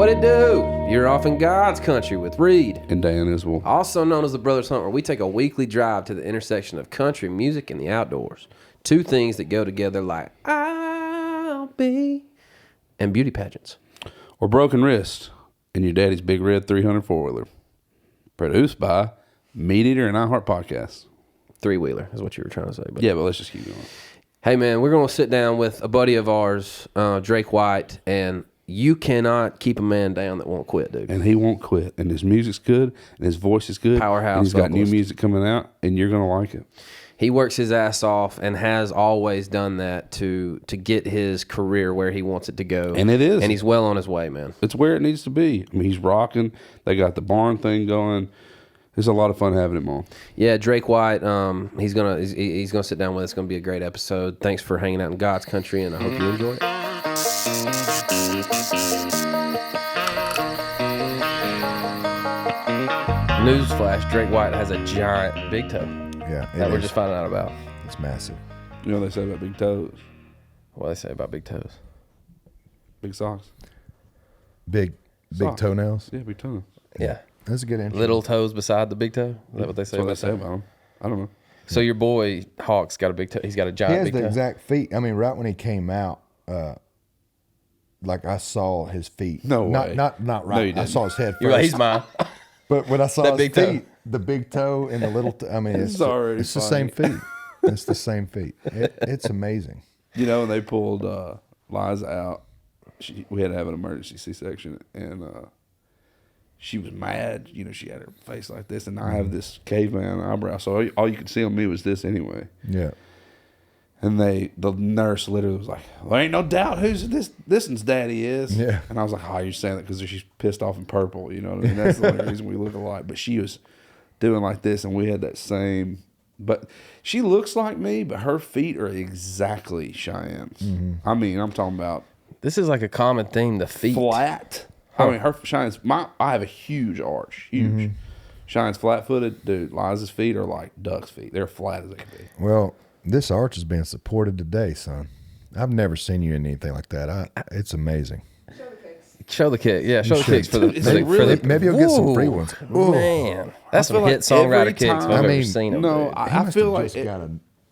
What it do? You're off in God's country with Reid And Dan as well. also known as the Brothers Hunt, where we take a weekly drive to the intersection of country music and the outdoors. Two things that go together like I'll be and beauty pageants. Or Broken Wrist and your daddy's big red 300 four-wheeler. Produced by MeatEater and iHeart Podcasts. Three-wheeler is what you were trying to say. But Yeah, but let's just keep going. hey, man, we're going to sit down with a buddy of ours, Drake White, and you cannot keep a man down that won't quit, dude. And he won't quit. And his music's good, and his voice is good. Powerhouse And he's got vocalist. new music coming out, and you're going to like it. He works his ass off and has always done that to get his career where he wants it to go. And it is. And he's well on his way, man. It's where it needs to be. I mean, he's rocking. They got the barn thing going. It's a lot of fun having him on. Yeah, Drake White, he's gonna sit down with us. It's gonna be a great episode. Thanks for hanging out in God's country, and I hope you enjoy it. Newsflash: Drake White has a giant big toe. Yeah, That we're just finding out about. It's massive. You know what they say about big toes? What do they say about big toes? Big socks. Big Socks. toenails. Yeah, big toes. Yeah. That's a good intro. Little toes beside the big toe? Is that what they say That's what about they say that? about him. I don't know. So your boy Hawk's got a big toe. He's got a He giant has big the toe. exact feet. I mean, right when he came out, like I saw his feet. No way. Not No, right. you I didn't. saw his head first. You're like, he's mine. But when I saw That his big toe. feet, the big toe and the little, I mean, it's already the funny. same feet. It's the same feet. It's amazing. You know, when they pulled Liza out, we had to have an emergency C-section, and she was mad. You know, she had her face like this, and I have this caveman eyebrow, so all you could see on me was this anyway. Yeah. And the nurse literally was like, "There ain't no doubt who's this one's daddy is." Yeah. And I was like, "Oh, you're saying that because she's pissed off in purple." You know what I mean? That's the only reason we look alike. But she was doing like this, and we had that same. But she looks like me, but her feet are exactly Cheyenne's. I mean, I'm talking about This is like a common theme, the feet. flat. I mean, her Cheyenne's. I have a huge arch, huge. Cheyenne's flat-footed, dude. Liza's feet are like duck's feet. They're flat as they can be. Well, this arch is being supported today, son. I've never seen you in anything like that. It's amazing. Show the kick. Yeah, show the should. kicks for the, Dude, for the, it's for the Maybe you'll get some free Whoa, ones. Man, that's some feel hit like songwriter every kicks if time- I've I ever mean, seen them. No, dude. I feel like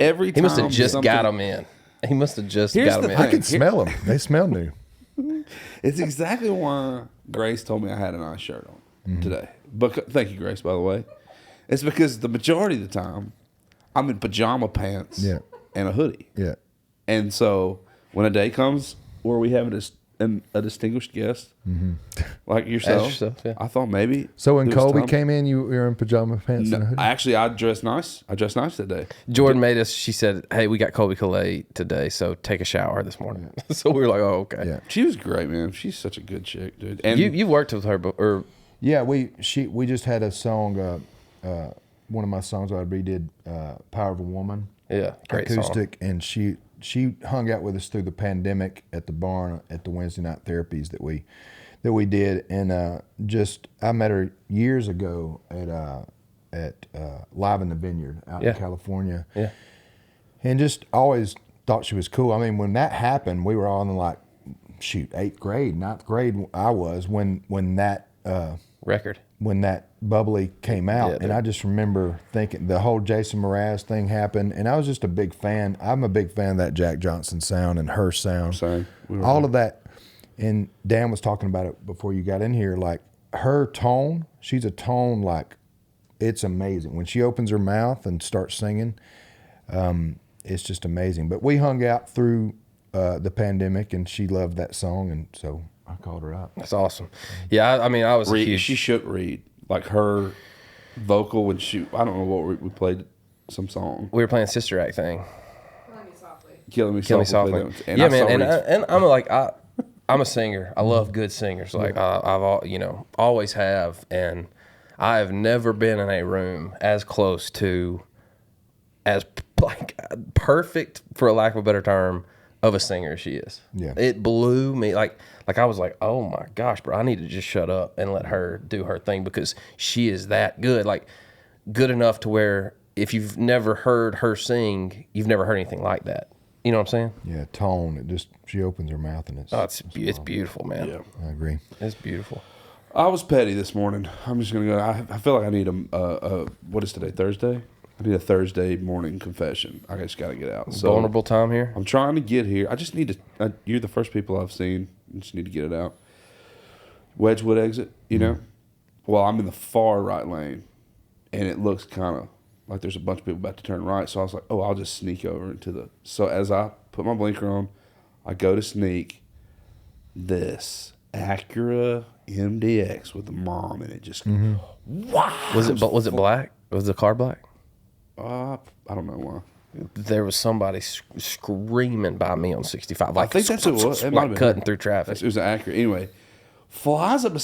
every time He must have just something- got them in. He must have just Here's got the them thing. in. I can smell them. They smell new. It's exactly why Grace told me I had a nice shirt on today. But thank you, Grace, by the way. It's because the majority of the time I'm in pajama pants Yeah. and a hoodie. Yeah. And so when a day comes where we have a distinguished guest like yourself, yourself, yeah. I thought maybe. So when there was Colby time- came in, you were in pajama pants and a hoodie? Actually, I dressed nice. I dressed nice that day. Jordan made us, she said, hey, we got Colby Calais today, so take a shower this morning. So we were like, oh, okay. Yeah. She was great, man. She's such a good chick, dude. And You worked with her, or Yeah, we just had a song, one of my songs I redid, Power of a Woman. yeah, great song. acoustic, and she hung out with us through the pandemic at the barn at the Wednesday night therapies that we did, and just I met her years ago at Live in the Vineyard out Yeah. in California, Yeah. and just always thought she was cool. I mean, when that happened, we were all in like 8th grade, 9th grade. I was when that. Record. When that bubbly came out, Yeah, and I just remember thinking the whole Jason Mraz thing happened, and I was just a big fan. I'm a big fan of that Jack Johnson sound and her sound, Same. all of that. And Dan was talking about it before you got in here, like her tone. She's a tone like it's amazing when she opens her mouth and starts singing. It's just amazing. But we hung out through the pandemic, and she loved that song, and so I called her up. That's awesome. Yeah, I mean, I was a Reid, huge... she shook Reid. Like her vocal when she, I don't know what we played some song. We were playing Sister Act thing. Killing Me Kill Me Softly. Softly. And Yeah, I man, saw and, Reid's- and I'm like, I'm a singer. I love good singers. Like always have, and I have never been in a room as close to, as like perfect, for a lack of a better term, of a singer as she is. Yeah. It blew me. Like I was like, oh my gosh, bro, I need to just shut up and let her do her thing because she is that good. Like good enough to where if you've never heard her sing, you've never heard anything like that. You know what I'm saying? Yeah, tone. She opens her mouth and It's beautiful, man. Yeah. I agree. It's beautiful. I was petty this morning. I'm just gonna go. I feel like I need a what is today? Thursday. I need a Thursday morning confession. I just gotta get out. So Vulnerable time here. I'm trying to get here. I just need to. You're the first people I've seen. I just need to get it out. Wedgwood exit. You know. Well, I'm in the far right lane, and it looks kind of like there's a bunch of people about to turn right. So I was like, oh, I'll just sneak over into the. So as I put my blinker on, I go to sneak. This Acura MDX with the mom in it just wow. Was it black? Was the car black? I don't know why. There was somebody screaming by me on 65. I think that's what it was. It might have Like been cutting her. through traffic. It was an Acura. Anyway, flies up, and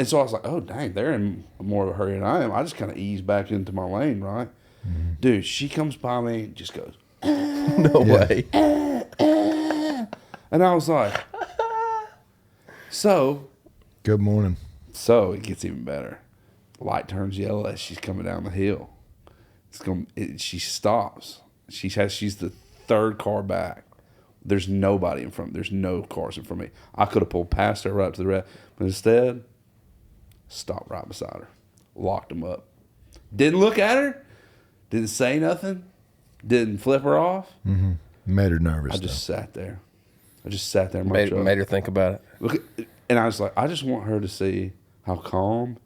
so I was like, oh dang, they're in more of a hurry than I am. I just kind of ease back into my lane, right? Dude, she comes by me and just goes, No way. and I was like, so Good morning. So it gets even better. Light turns yellow as she's coming down the hill. She stops. She's the third car back. There's nobody in front. There's no cars in front of me. I could have pulled past her right up to the red, but instead, stopped right beside her. Locked them up. Didn't look at her. Didn't say nothing. Didn't flip her off. Mm-hmm. Made her nervous. I just sat there. In my truck. Made her think about it. Look, and I was like, I just want her to see how calm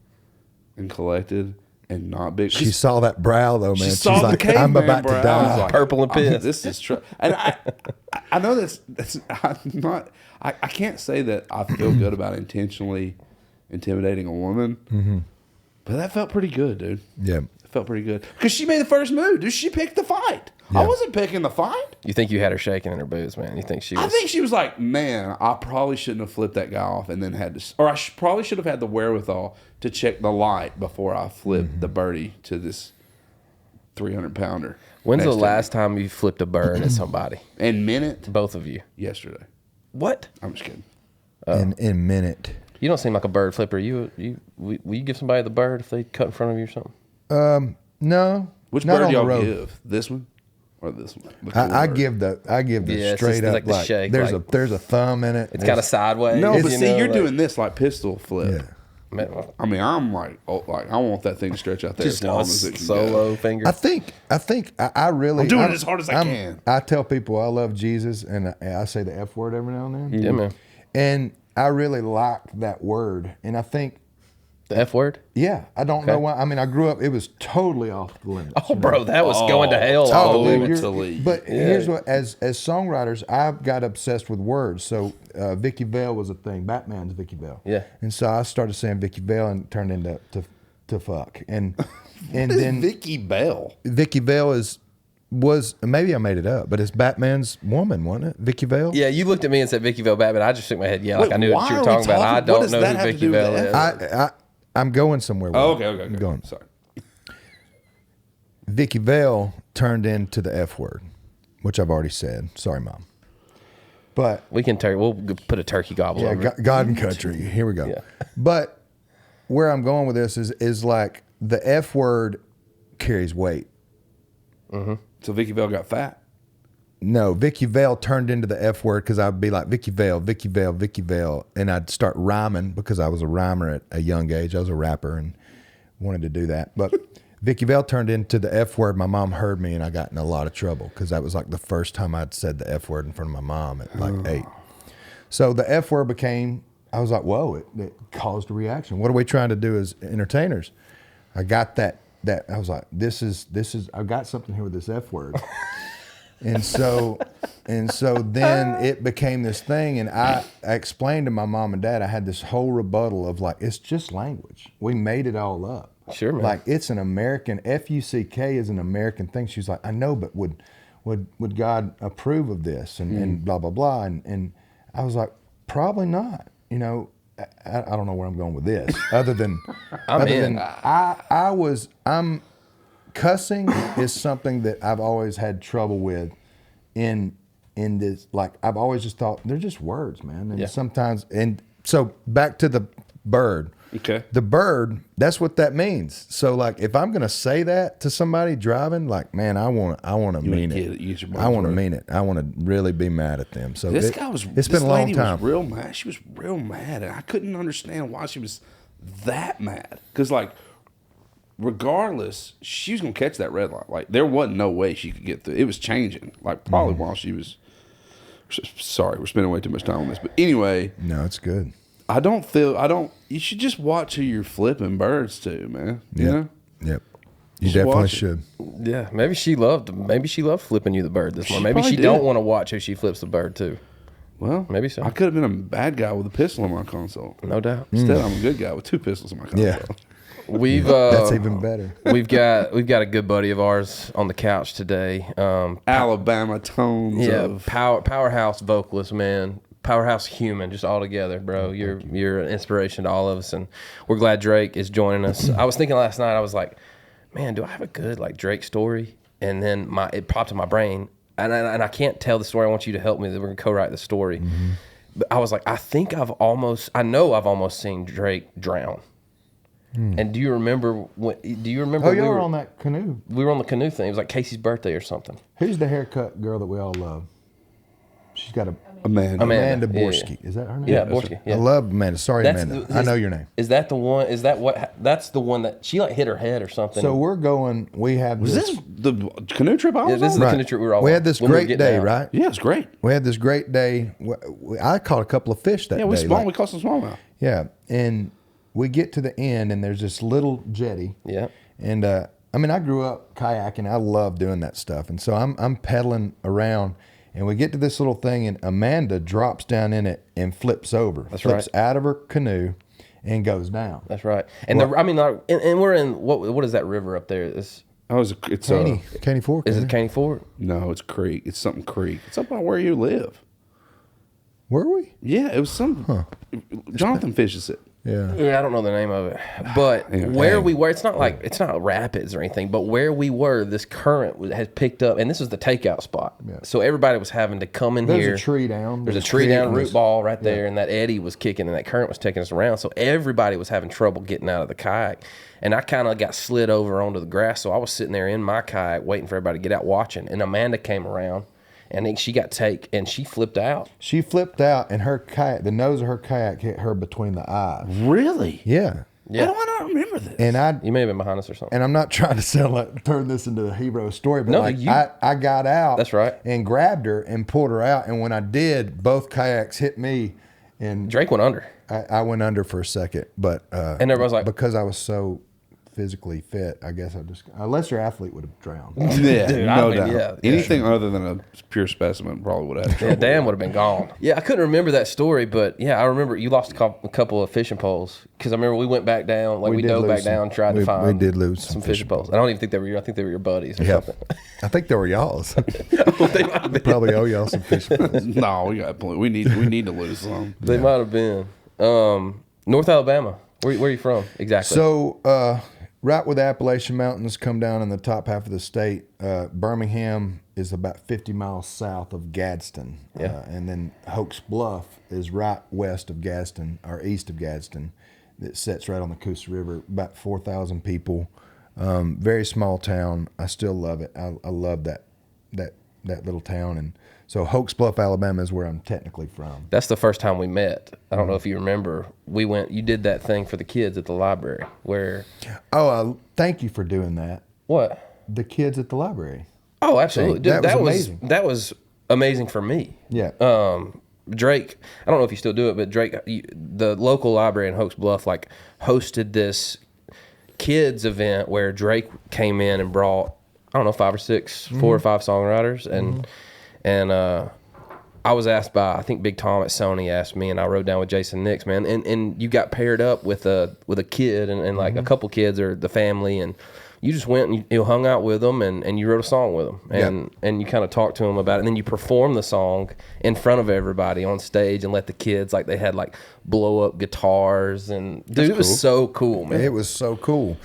and collected and not big. She saw that brow though, man. She She's saw the like, caveman I'm about brow. to I was die. like, Purple and pissed. This is true. And I know that's I'm not. I can't say that I feel good about intentionally intimidating a woman, but that felt pretty good, dude. Yeah. It felt pretty good because she made the first move, dude. She picked the fight. Yeah. I wasn't picking the fight. You think you had her shaking in her boots, man? You think she was? I think she was like, man, I probably shouldn't have flipped that guy off and then had to, or I probably should have had the wherewithal to check the light before I flipped the birdie to this 300-pounder. When's the next to me. last time you flipped a bird at somebody? In minute? Both of you. Yesterday. What? I'm just kidding. In minute. You don't seem like a bird flipper. Will you give somebody the bird if they cut in front of you or something? No. Which not bird on the y'all road. give? This one or this one? The I bird. give the Yeah, it's straight just up like the shake, there's like- a thumb in it. It's kind of sideways. No, but you see, know, you're like- doing this like pistol flip. Yeah. Man, I mean, I'm like I want that thing to stretch out there just as long a as it can solo go. finger. I think I really I'm doing it as hard as I can. I tell people I love Jesus and I say the F word every now and then. Yeah, man. And I really like that word. And I think The F word? yeah, I don't know why. I mean, I grew up, it was totally off the limits. Oh, bro, that was going to hell. Oh, all dude, over. you're- Totally. But here's what, as songwriters, I've got obsessed with words. So Vicky Veil was a thing. Batman's Vicky Veil. Yeah. And so I started saying Vicky Veil and it turned into to fuck. And then Vicky Veil. Vicky Veil was maybe I made it up, but it's Batman's woman, wasn't it? Vicky Veil. Yeah, you looked at me and said Vicky Veil Batman. I just shook my head. Yeah, like I knew what you were talking about. I what don't does know that who have to Vicky do with Veil the is. I'm going somewhere with Oh, it. okay. I'm going. Sorry. Vicky Veil turned into the F word, which I've already said. Sorry, Mom. But We'll put a turkey gobble yeah, over it. God and country. Here we go. Yeah. But where I'm going with this is like the F word carries weight. So Vicky Veil got fat. No, Vicky Veil turned into the F word because I'd be like Vicky Veil, Vicky Veil, Vicky Veil, and I'd start rhyming because I was a rhymer at a young age. I was a rapper and wanted to do that. But Vicky Veil turned into the F word. My mom heard me and I got in a lot of trouble because that was like the first time I'd said the F word in front of my mom at like 8. So the F word became, I was like, whoa, it caused a reaction. What are we trying to do as entertainers? I got that I was like, this is I've got something here with this F word. And so then it became this thing, and I explained to my mom and dad, I had this whole rebuttal of like, it's just language. We made it all up. Sure, man. Like it's an American, F-U-C-K is an American thing. She's like, I know, but would God approve of this? And blah, blah, blah. And I was like, probably not. You know, I don't know where I'm going with this other than, I'm cussing is something that I've always had trouble with in this, like I've always just thought they're just words, man. And sometimes, and so back to the bird. Okay. The bird, that's what that means. So like, if I'm gonna say that to somebody driving, like, man, I want to mean it. You get your I want to word. mean it. I want to really be mad at them. So This guy was. It's been a long time. Was real mad. She was real mad, and I couldn't understand why she was that mad. Because like, regardless, she was gonna catch that red light. Like, there wasn't no way she could get through. It was changing. Like, probably while she was. Sorry, we're spending way too much time on this. But anyway, No, it's good. You should just watch who you're flipping birds to, man. You know? Yep. You Just definitely watch it. should. Yeah, maybe she loved flipping you the bird this morning. Maybe probably she did. don't want to watch who she flips the bird to. Well, Maybe so. I could have been a bad guy with a pistol in my console. No doubt. Instead, I'm a good guy with 2 pistols in my console. Yeah. We've That's even better. we've got a good buddy of ours on the couch today. Alabama tones of Powerhouse vocalist, man. Powerhouse human, just all together, bro. You're an inspiration to all of us, and we're glad Drake is joining us. I was thinking last night, I was like, man, do I have a good like Drake story? And then it popped in my brain, and I can't tell the story. I want you to help me. That we're gonna co-write the story. But I was like, I know I've almost seen Drake drown. And do you remember Oh, we you were on that canoe. we were on the canoe thing? It was like Casey's birthday or something. Who's the haircut girl that we all love? She's got Amanda. Amanda Yeah, Borski. Is that her name? Yeah, Borski. Yeah. I love Amanda. Sorry, That's Amanda. the- I know your name. Is that the one? Is that what? That's the one that she like hit her head or something. So we're going. We have Was this the canoe trip I was this is on? the Right. canoe trip we were all We on had this when we were great getting day, out. right? Yeah, it's great. We had this great day. I caught a couple of fish that Yeah, we day. we caught some smallmouth. Yeah, and we get to the end, and there's this little jetty. Yeah. And I mean, I grew up kayaking. I love doing that stuff, and so I'm pedaling around, and we get to this little thing, and Amanda drops down in it and flips over. That's flips right. out of her canoe, and goes down. That's right. And and we're in what is that river up there? It's Caney Fork. is isn't it Caney Ford? No, it's creek. It's something creek. It's up by where you live. Were we? Yeah, it was some. Jonathan fishes it. Yeah. Yeah, I don't know the name of it, but Yeah. where we were, it's not rapids or anything, but where we were, this current has picked up, and this is the takeout spot. Yeah. So everybody was having to come in There's here. a tree down. There's a tree down, root ball right there, and that eddy was kicking, and that current was taking us around. So everybody was having trouble getting out of the kayak, and I kind of got slid over onto the grass. So I was sitting there in my kayak waiting for everybody to get out watching, and Amanda came around, and then she got take, and she flipped out. She flipped out, and her kayak, the nose of her kayak hit her between the eyes. Really? Yeah. Yeah. How do I not remember this? And You may have been behind us or something. I'm not trying to turn this into a hero story, but No, like you- I got out. That's right. And grabbed her and pulled her out. And when I did, both kayaks hit me, and Drake went under. I went under for a second. But And everybody's like- because I was so physically fit, I guess a lesser athlete would have drowned. Yeah, Dude, I no mean, doubt. yeah. Anything other than a pure specimen probably would have. Yeah, Dan would have been gone. Yeah, I couldn't remember that story, but yeah, I remember you lost a couple of fishing poles because I remember we went back down, like we did dove lose back some- down, tried to we find did lose some some fishing poles. I don't even think they were your. I think they were your buddies or Yeah. something. I think they were y'all's. They might have been. Probably owe y'all some fish. No, we got plenty. We need to lose some. They might have been. North Alabama. Where are you from exactly? So, right where the Appalachian Mountains come down in the top half of the state, Birmingham is about 50 miles south of Gadsden. Yeah. And then Hoax Bluff is right west of Gadsden, or east of Gadsden. It sits right on the Coosa River, about 4,000 people. Very small town. I still love it. I love that little town. And so Hoax Bluff, Alabama is where I'm technically from. That's the first time we met. I don't know if you remember. You did that thing for the kids at the library where. Oh, thank you for doing that. What? The kids at the library. Oh, absolutely. Dude, That was amazing. That was amazing for me. Yeah. Drake, I don't know if you still do it, but Drake, the local library in Hoax Bluff, like hosted this kids event where Drake came in and brought, I don't know, 5 or 6, 4 or 5 songwriters, and I was asked by, I think Big Tom at Sony asked me, and I wrote down with Jason Nix, man, and you got paired up with a kid and like a couple kids or the family, and you just went and you hung out with them and you wrote a song with them and you kind of talked to them about it, and then you performed the song in front of everybody on stage and let the kids, like they had like blow up guitars, and dude, it was so cool, man. It was so cool.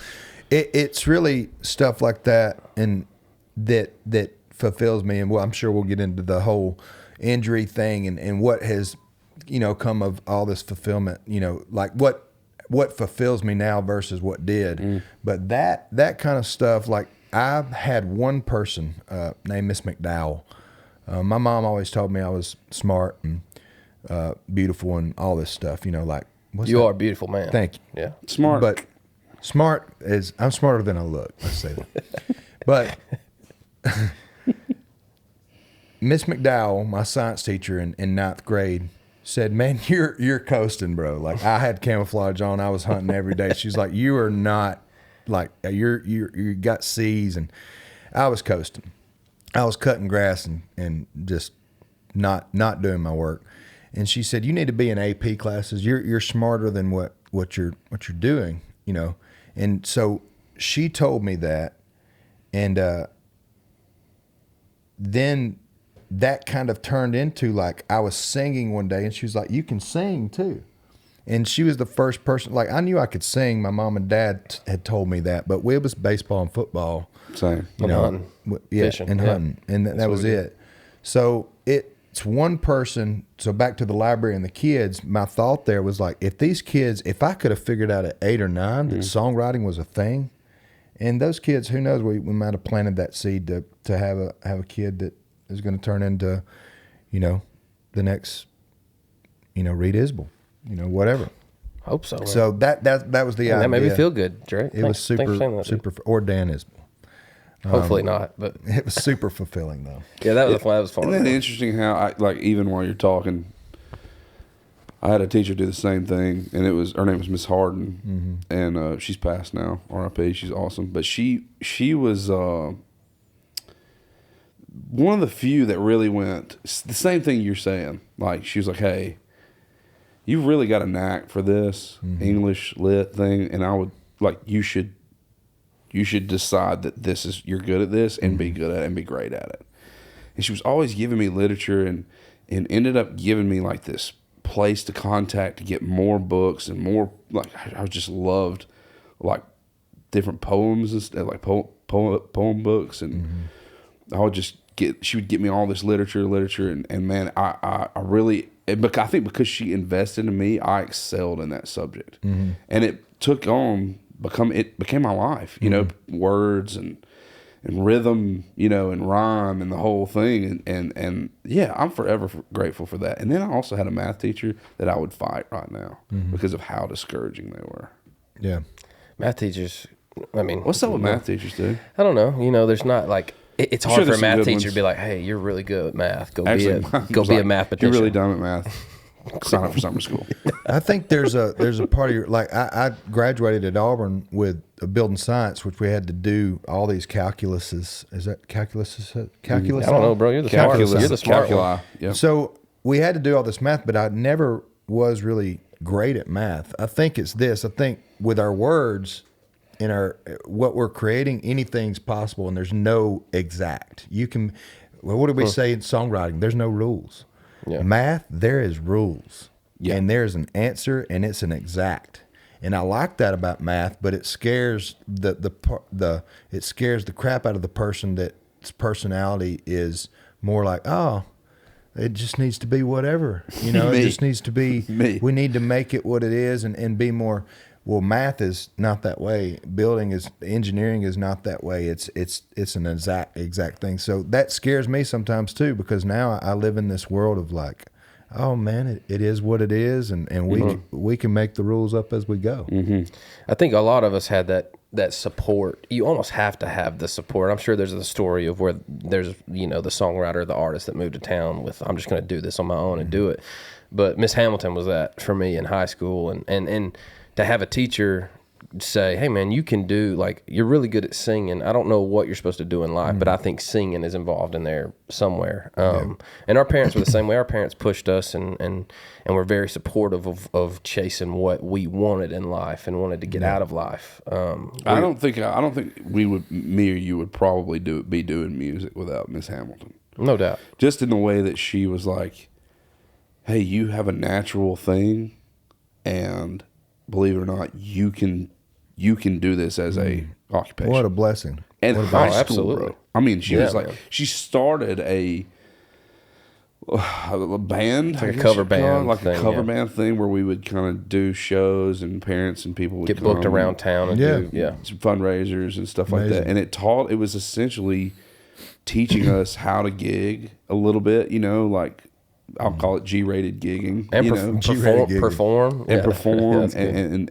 It's really stuff like that, and that fulfills me. And well, I'm sure we'll get into the whole injury thing and what has, come of all this fulfillment. Like what fulfills me now versus what did. But that kind of stuff, like I had one person named Miss McDowell. My mom always told me I was smart and beautiful and all this stuff. You know, like you are a beautiful man. Thank you. Yeah, Smart. But I'm smarter than I look. Let's say that. But Miss McDowell, my science teacher in ninth grade, said, "Man, you're coasting, bro. Like I had camouflage on. I was hunting every day." She's like, "You are not like you got C's," and I was coasting. I was cutting grass and just not doing my work. And she said, "You need to be in AP classes. You're smarter than what you're doing, you know." And so she told me that, and then that kind of turned into like I was singing one day, and she was like, "You can sing too." And she was the first person. Like I knew I could sing. My mom and dad had told me that, but it was baseball and football. Same. You know, hunting, fishing, and hunting, and that was it. So it's one person. So back to the library and the kids. My thought there was like, if I could have figured out at 8 or 9 that songwriting was a thing, and those kids, who knows, we might have planted that seed to have a kid that is going to turn into, you know, the next, you know, Reed Isbell, you know, whatever. Hope so. Man. So that was the idea. That made me feel good, Dre. It was super, or Dan Isbell. Hopefully not, but it was super fulfilling though. Yeah, that was fun. Isn't that interesting how I like, even while you're talking, I had a teacher do the same thing, and her name was Miss Harden, and she's passed now, R.I.P. She's awesome, but she was one of the few that really went the same thing you're saying. Like she was like, "Hey, you've really got a knack for this English lit thing, and I would like you should decide that you're good at this and be good at it and be great at it." And she was always giving me literature and ended up giving me like this place to contact to get more books and more, like I just loved like different poems and stuff, like poem books, and I would just she would get me all this literature and man, I really, I think because she invested in me, I excelled in that subject, and it became my life, you know, words and rhythm, you know, and rhyme and the whole thing. And yeah, I'm forever grateful for that. And then I also had a math teacher that I would fight right now because of how discouraging they were. Yeah. Math teachers, I mean. What's up with math teachers, dude? I don't know. You know, there's not like, it's hard for a math teacher ones. to be like, "Hey, you're really good at math. Go Actually, be a mathematician. You're really dumb at math. Sign up for summer school." I think there's a part of your, like I graduated at Auburn with a building science, which we had to do all these calculuses. Is that calculus? Calculus? I don't know, bro. You're the smart. Calculus. You're the smart Calculi. one. Yeah. So we had to do all this math, but I never was really great at math. I think it's this. I think with our words and what we're creating, anything's possible, and there's no exact. You can. Well, what do we say in songwriting? There's no rules. Yeah. Math, there is rules, Yeah. and there's an answer, and it's an exact. And I like that about math, but it scares it scares the crap out of the person that's personality is more like, oh, it just needs to be whatever, you know. It just needs to be. Me. We need to make it what it is, and be more. Well, math is not that way. Engineering is not that way. It's an exact thing. So that scares me sometimes too, because now I live in this world of like, oh man, it is what it is, and we can make the rules up as we go. I think a lot of us had that support. You almost have to have the support. I'm sure there's a story of where there's, you know, the songwriter, the artist that moved to town with, I'm just going to do this on my own and do it. But Miss Hamilton was that for me in high school, and to have a teacher say, "Hey man, you can do, like, you're really good at singing. I don't know what you're supposed to do in life, but I think singing is involved in there somewhere." And our parents were the same way. Our parents pushed us and were very supportive of chasing what we wanted in life and wanted to get out of life. I don't think me or you would probably be doing music without Miss Hamilton. No doubt. Just in the way that she was like, "Hey, you have a natural thing, and believe it or not, you can do this as a occupation." What a blessing! And high school, absolutely. bro. I mean, she was like, man. she started a band, like a cover band like thing, a cover yeah. band thing where we would kind of do shows and parents and people would Get come booked around town and do some fundraisers and stuff like Amazing. that. And it was essentially teaching us how to gig a little bit, like I'll call it G-rated gigging, and G-rated gigging. perform and Yeah, perform that's good.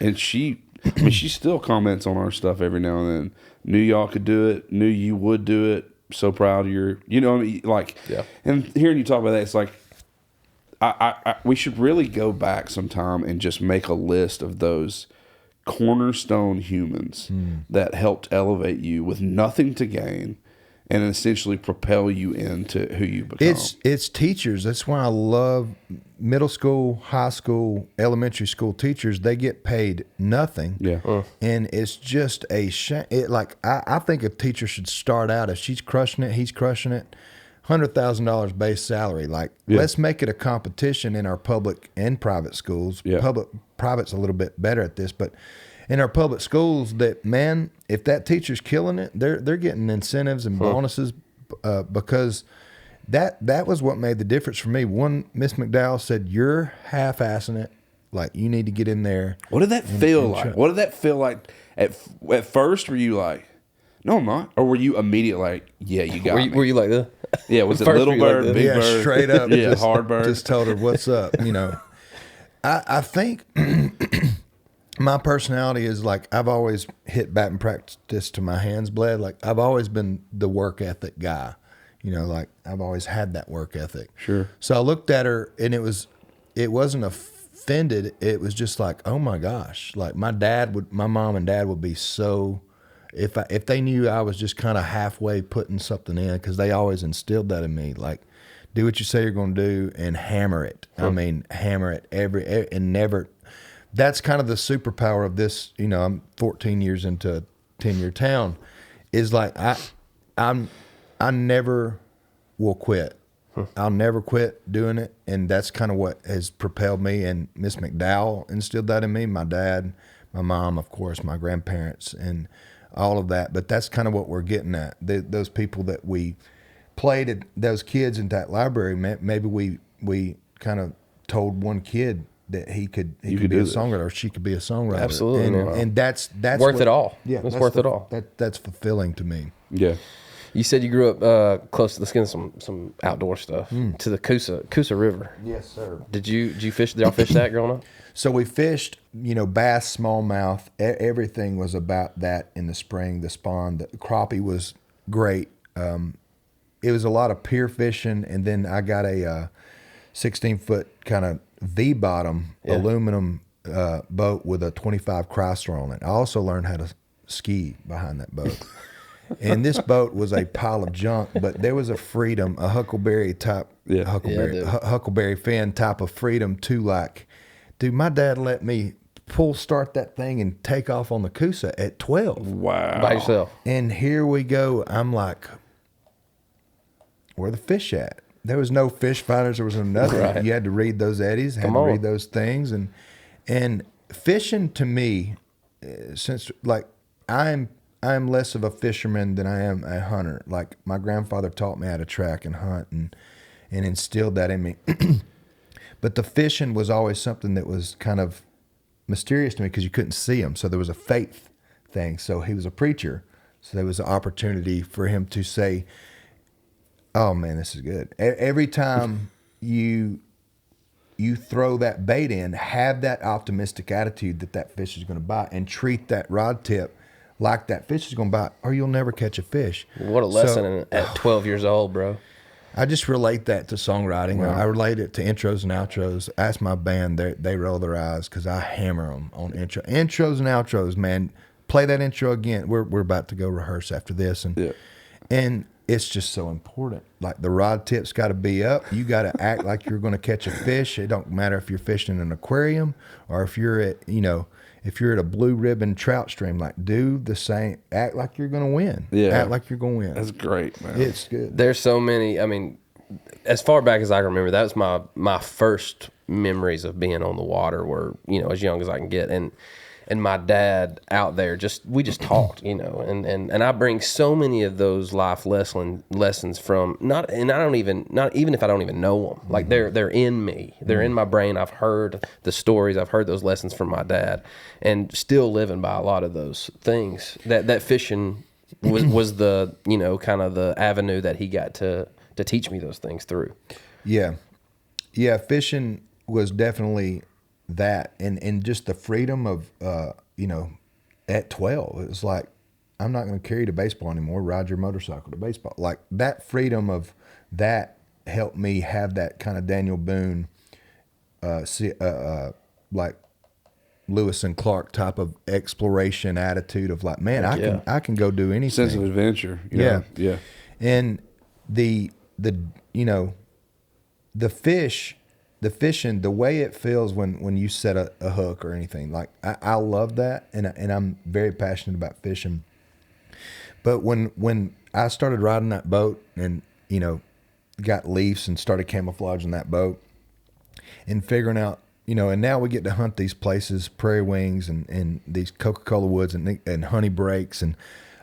and she, I mean, she still comments on our stuff every now and then. Knew y'all could do it. Knew you would do it. So proud of your, what I mean? Like, Yeah. And hearing you talk about that, it's like, we should really go back sometime and just make a list of those cornerstone humans that helped elevate you with nothing to gain and essentially propel you into who you become. It's teachers. That's why I love middle school, high school, elementary school teachers. They get paid nothing. Yeah. And it's just a shame. I think a teacher should start out, if she's crushing it, he's crushing it, $100,000 base salary. Let's make it a competition in our public and private schools. Yeah. Private's a little bit better at this, but in our public schools, that, man, if that teacher's killing it, they're getting incentives and bonuses because that was what made the difference for me. One, Miss McDowell said, "You're half-assing it. Like, you need to get in there." What did that feel like? What did that feel like at first? Were you like, "No, I'm not," or were you immediately like, "Yeah, you got me"? Were you like that? Yeah, was it First little were you like bird, that? big Yeah, bird, straight up. yeah, hard bird? Just told her, "What's up?" I think my personality is like, I've always hit batting practice to my hands bled. Like, I've always been the work ethic guy. Like, I've always had that work ethic. Sure. So I looked at her, and it wasn't offended. It was just like, oh my gosh. Like, my mom and dad would be so, if they knew I was just kind of halfway putting something in, because they always instilled that in me. Like, do what you say you're going to do and hammer it. I mean, hammer it and never. That's kind of the superpower of this. I'm 14 years into tenure town. Is like I never will quit. I'll never quit doing it, and that's kind of what has propelled me. And Miss McDowell instilled that in me. My dad, my mom, of course, my grandparents, and all of that. But that's kind of what we're getting at. Those people that we played at, those kids in that library. Maybe we kind of told one kid that he could be a songwriter, or she could be a songwriter. Absolutely, and that's worth it all. Yeah, it's worth it all. That's fulfilling to me. Yeah. You said you grew up close to, let's get into some outdoor stuff, to the Coosa River. Yes, sir. Did you fish? Did y'all fish that growing up? So we fished, bass, smallmouth. Everything was about that in the spring. The spawn, the crappie was great. It was a lot of pier fishing, and then I got a 16-foot kind of V-bottom aluminum boat with a 25 Chrysler on it. I also learned how to ski behind that boat. And this boat was a pile of junk, but there was a freedom, a huckleberry fin type of freedom to, like, dude, my dad let me start that thing and take off on the Coosa at 12. Wow. By yourself. And here we go. I'm like, where the fish at? There was no fish finders. There was nothing. Right. You had to read those eddies, read those things. And fishing to me, since, like, I'm less of a fisherman than I am a hunter. Like, my grandfather taught me how to track and hunt and instilled that in me. But the fishing was always something that was kind of mysterious to me because you couldn't see him. So there was a faith thing. So he was a preacher. So there was an opportunity for him to say, oh man, this is good. Every time you throw that bait in, have that optimistic attitude that fish is going to bite, and treat that rod tip like that fish is going to bite, or you'll never catch a fish. What a lesson at 12 years old, bro. I just relate that to songwriting. Wow. I relate it to intros and outros. Ask my band, they roll their eyes because I hammer them on intros and outros, man. Play that intro again. We're about to go rehearse after this. And it's just so important. Like, the rod tip's got to be up. You got to act like you're going to catch a fish. It don't matter if you're fishing in an aquarium or if you're at, if you're at a blue ribbon trout stream. Like, do the same. Act like you're going to win. Yeah. Act like you're going to win. That's great, man. It's good. There's so many. I mean, as far back as I can remember, that was my first memories of being on the water were, as young as I can get. And and my dad out there, we just talked, you know, and I bring so many of those life lessons from not even if I don't even know them, like they're in me, they're in my brain. I've heard the stories, I've heard those lessons from my dad, and still living by a lot of those things. That fishing was the, you know, kind of the avenue that he got to teach me those things through. Yeah, fishing was definitely that, and just the freedom of you know, at 12 it was like, I'm not going to carry you to baseball anymore, ride your motorcycle to baseball. Like that freedom of that helped me have that kind of Daniel Boone like Lewis and Clark type of exploration attitude of like, man, I can go do anything. Sense of adventure. Yeah. Yeah. And the you know, the fishing, the way it feels when you set a hook or anything, like I love that, and I'm very passionate about fishing. But when I started riding that boat and, you know, got leafs and started camouflaging that boat and figuring out, you know, and now we get to hunt these places, Prairie Wings and these Coca-Cola Woods and Honey Breaks and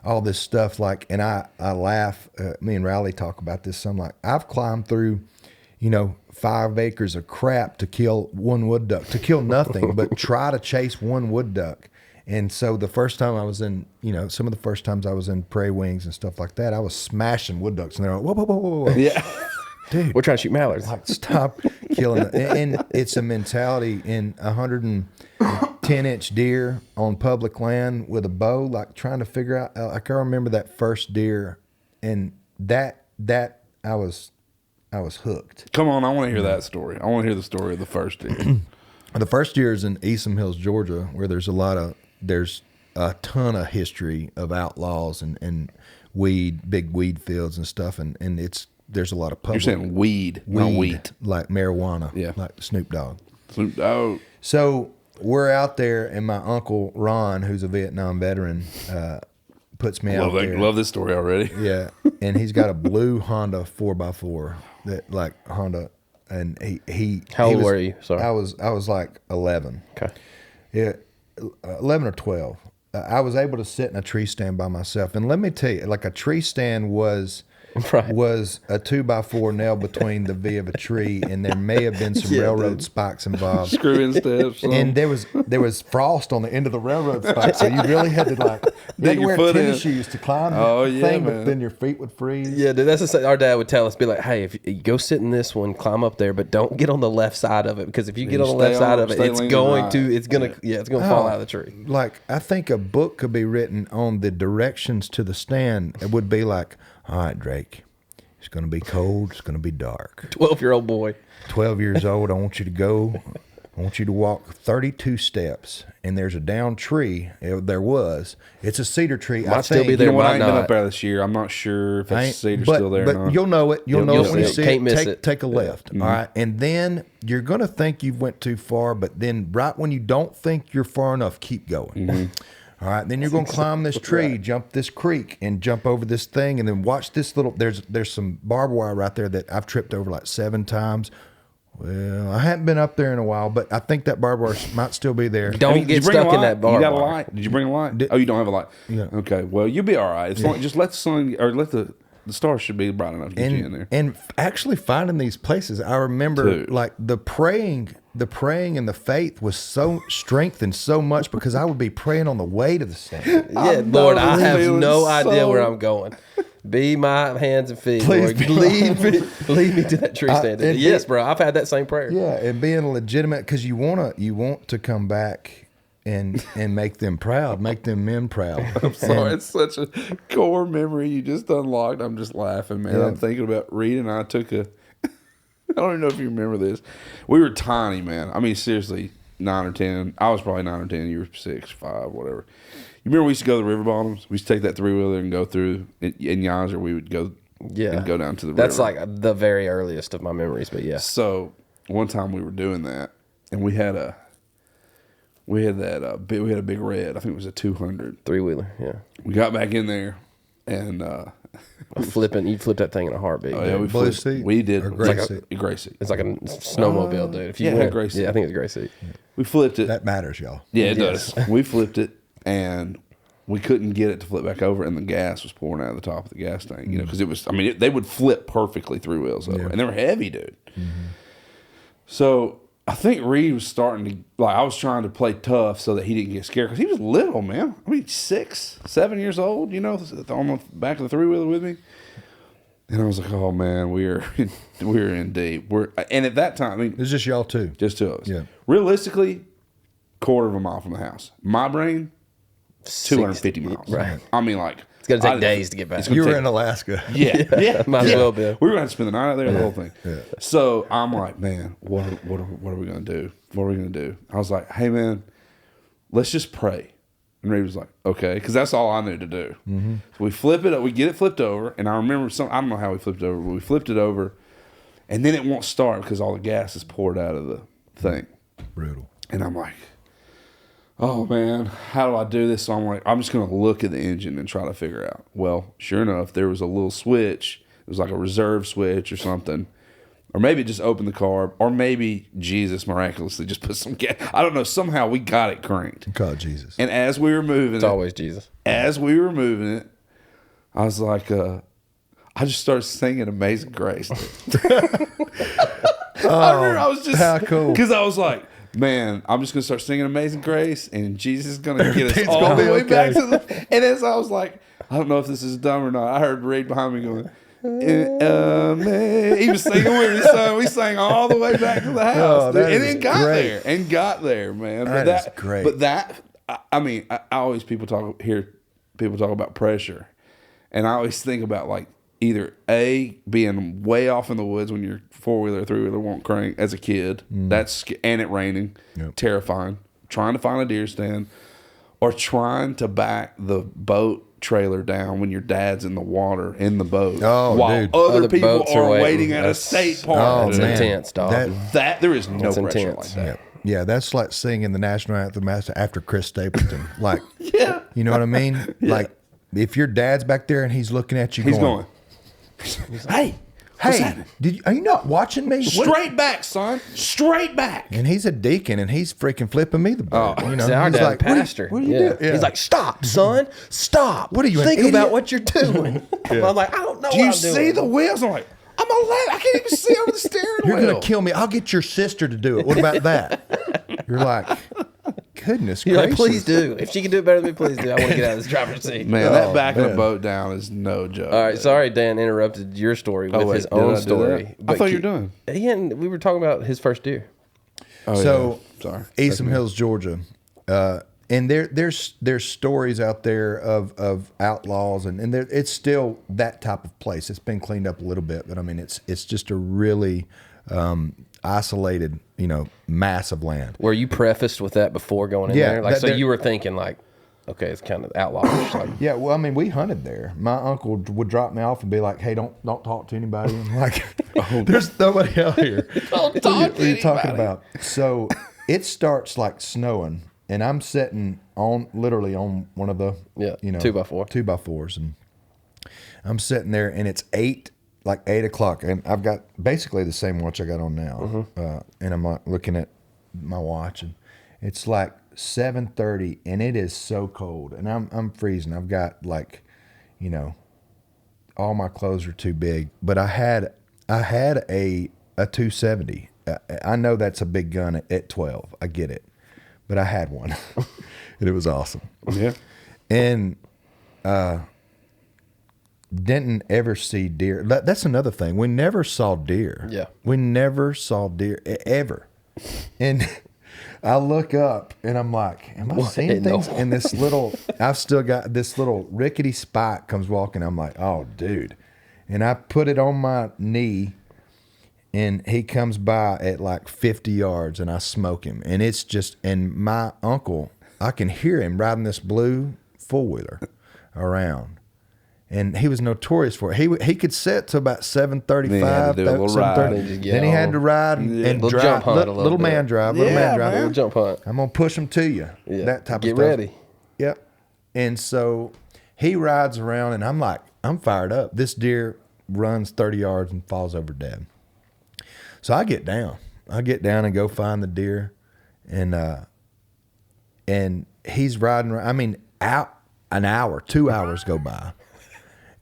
all this stuff. Like, and I laugh, me and Riley talk about this. So I'm like, I've climbed through, you know, 5 acres of crap to kill one wood duck, to kill nothing, but try to chase one wood duck. And so the first time I was in, you know, some of the first times I was in Prairie Wings and stuff like that, I was smashing wood ducks, and they're like, whoa. Yeah. Dude, We're trying to shoot mallards. like, stop killing it. And it's a mentality in 110-inch deer on public land with a bow, like trying to figure out, like I remember that first deer, and that I was hooked. Come on, I want to hear that story. I want to hear the story of the first deer. The first deer is in Eastham Hills, Georgia, where there's a ton of history of outlaws and big weed fields and stuff, and there's a lot of public. You're saying weed, not wheat. Like marijuana, Yeah. like Snoop Dogg. Oh, So we're out there, and my uncle Ron, who's a Vietnam veteran, puts me out there. Love this story already. Yeah, and he's got a blue Honda 4x4 that, like, Honda, and he. How he old was- were you? Sorry. I was like 11. Okay. Yeah, 11 or 12. I was able to sit in a tree stand by myself, and let me tell you, like, a tree stand was Right. was a 2x4 nailed between the V of a tree, and there may have been some railroad spikes involved. Screw-in steps. And there was frost on the end of the railroad spike, so you really had to, like, you had to your wear foot tennis in. shoes to climb Oh, the yeah, thing, man. but then your feet would freeze. Yeah, dude, that's our dad would tell us, be like, hey, if you go sit in this one, climb up there, but don't get on the left side of it, because if you get on the left side of it, it's going to fall out of the tree. Like, I think a book could be written on the directions to the stand. It would be like, all right, Drake, it's going to be cold, it's going to be dark. 12-year-old boy. 12 years old, I want you to walk 32 steps, and there's a downed tree. It's a cedar tree. Might still be there. You know what? I Might ain't been not. up there this year. I'm not sure if that cedar's but, still there but or not. you'll know it. You'll know You'll it when you see it. see Can't miss it. it. Take a left. All right. And then you're going to think you've went too far, but then right when you don't think you're far enough, keep going. All right, then you're going to climb this tree, jump this creek, and jump over this thing, and then watch this little. There's some barbed wire right there that I've tripped over like 7 times. Well, I haven't been up there in a while, but I think that barbed wire might still be there. Don't Did you get bring a stuck in light? that bar. You got a light? Did you bring a light? Oh, you don't have a light? Yeah. Okay. Well, you'll be all right. It's just let the sun, or let the stars should be bright enough to get you in there. And actually finding these places, I remember Dude. like the praying and the faith was so strengthened so much because I would be praying on the way to the stand. Yeah, Lord, I this have feeling no idea so- where I'm going. Be my hands and feet, Please Lord. be Lead me to that tree stand. and Yes, bro, I've had that same prayer. Yeah, and being legitimate because you want to come back and make them proud, make them men proud. I'm sorry, it's such a core memory you just unlocked. I'm just laughing, man. Yeah. I'm thinking about Reed and I took a. I don't even know if you remember this. We were tiny, man. I mean, seriously, 9 or 10. I was probably 9 or 10. You were 6, 5, whatever. You remember we used to go to the river bottoms? We used to take that 3-wheeler and go through. In Yonzer, we would go and go down to the river. That's like the very earliest of my memories, but yeah. So one time we were doing that, and we had a big red. I think it was a 200. 3-wheeler, yeah. We got back in there, and You'd flip that thing in a heartbeat. Oh, yeah, dude. we Blue flipped. seat We did. or It's gray like seat? a gray seat. It's like a snowmobile, dude. If you yeah, went, gray seat. yeah, I think it's a gray seat. We flipped it. That matters, y'all. Yeah, it Yes. does. We flipped it, and we couldn't get it to flip back over, and the gas was pouring out of the top of the gas tank. You know, because it was. I mean, they would flip perfectly 3 wheels over, and they were heavy, dude. So I think Reed was starting to I was trying to play tough so that he didn't get scared because he was little, man. I mean, 6, 7 years old. You know, on the back of the 3-wheeler with me. And I was like, "Oh man, we're in deep." And at that time, I mean, It's just y'all two. just 2 of us. Yeah. Realistically, quarter of a mile from the house. My brain, 250 miles. Right. I mean, like It's gonna take days to get back. it's gonna You were take- in Alaska. Yeah. Might as well be. We were going to spend the night out there, the whole thing. Yeah. So I'm like, man, what are we going to do? What are we going to do? I was like, hey man, let's just pray. And Reed was like, okay, because that's all I knew to do. Mm-hmm. So we flip it up, we get it flipped over, and I remember I don't know how we flipped it over, but we flipped it over, and then it won't start because all the gas is poured out of the thing. Brutal. And I'm like, oh man, how do I do this? So I'm like, I'm just going to look at the engine and try to figure out. Well, sure enough, there was a little switch. It was like a reserve switch or something. Or maybe it just opened the carb. Or maybe Jesus miraculously just put some gas. I don't know. Somehow we got it cranked. God, Jesus. And as we were moving It's always Jesus. as we were moving it, I was like, I just started singing Amazing Grace. I remember I was just, how cool. because I was like, man, I'm just going to start singing Amazing Grace, and Jesus is going to get us Everything's all gonna the be way okay. back to the. And as I was like, I don't know if this is dumb or not, I heard Reed behind me going, he was singing with me, so we sang all the way back to the house, Oh, dude. that And is then got great. there, man. That is great. But that, I mean, I always hear people talk about pressure, and I always think about like either A, being way off in the woods when your 4-wheeler or 3-wheeler won't crank as a kid, and it raining, terrifying, trying to find a deer stand, or trying to back the boat trailer down when your dad's in the water in the boat Oh, while dude. other Other people boats are are waiting. waiting at a That's- state park. Oh, It's man. intense, dog. That there is no That's pressure intense. like that. Yeah, that's like singing the national anthem after Chris Stapleton. Like, Yeah. you know what I mean? Like, if your dad's back there and he's looking at you, He's going, hey, what's "Hey, happening? are you not watching me? What-" Straight back, son. Straight back. And he's a deacon, and he's freaking flipping me the bird. Oh, you know, See, our he's dad's like, pastor. What are you doing? Yeah. He's like, stop, son. Stop. What are you, an Think idiot? about what you're doing. I'm like, I don't know Do what you I'm see doing. the wheels? I'm like, I'm a lad. I can't even see over the steering You're wheel. gonna kill me. I'll get your sister to do it. What about that? You're like, goodness You're like, gracious. please do. If she can do it better than me, please do. I want to get out of this driver's seat. Man, that backing man. a boat down is no joke. All right, sorry, Dan interrupted your story with wait, his did own I do story. that? I thought you were done. We were talking about his first deer. Oh, So, yeah. Sorry. Eastham Hills, Georgia, and there's stories out there of outlaws, and it's still that type of place. It's been cleaned up a little bit, but I mean, it's just a really isolated, mass of land. Were you prefaced with that before going in Yeah, there? Like, that- so there- you were thinking like, okay, it's kind of outlawish. Like, Yeah, well, I mean, we hunted there. My uncle would drop me off and be like, "Hey, don't talk to anybody." I'm like, "There's nobody out here." Don't What talk are you talking about? So it starts like snowing, and I'm sitting literally on one of the 2x4. 2x4s, and I'm sitting there, and it's 8 o'clock, and I've got basically the same watch I got on now, and I'm like looking at my watch, and it's like 7:30, and it is so cold, and I'm freezing. I've got all my clothes are too big, but I had a 270. I know that's a big gun at 12. I get it, but I had one, and it was awesome. Yeah. And didn't ever see deer. That's another thing. We never saw deer. Yeah. We never saw deer ever. And I look up and I'm like, am I seeing in the things? And this I've still got this little rickety spike comes walking. I'm like, oh, dude. And I put it on my knee, and he comes by at like 50 yards, and I smoke him. And it's just, and my uncle, I can hear him riding this blue 4-wheeler around. And he was notorious for it. He could set to about 7:35, Then he had to do a little ride. 7:30. And just get Then he had on. to ride and Little drive. jump hunt a Little little man bit. drive. Little Yeah, man drive. man. Little jump hunt. I'm gonna push him to you. Yeah. That type Get of stuff. ready. Yep. And so he rides around, and I'm like, I'm fired up. This deer runs 30 yards and falls over dead. So I get down. And go find the deer, and he's riding. I mean, out an hour, 2 hours go by,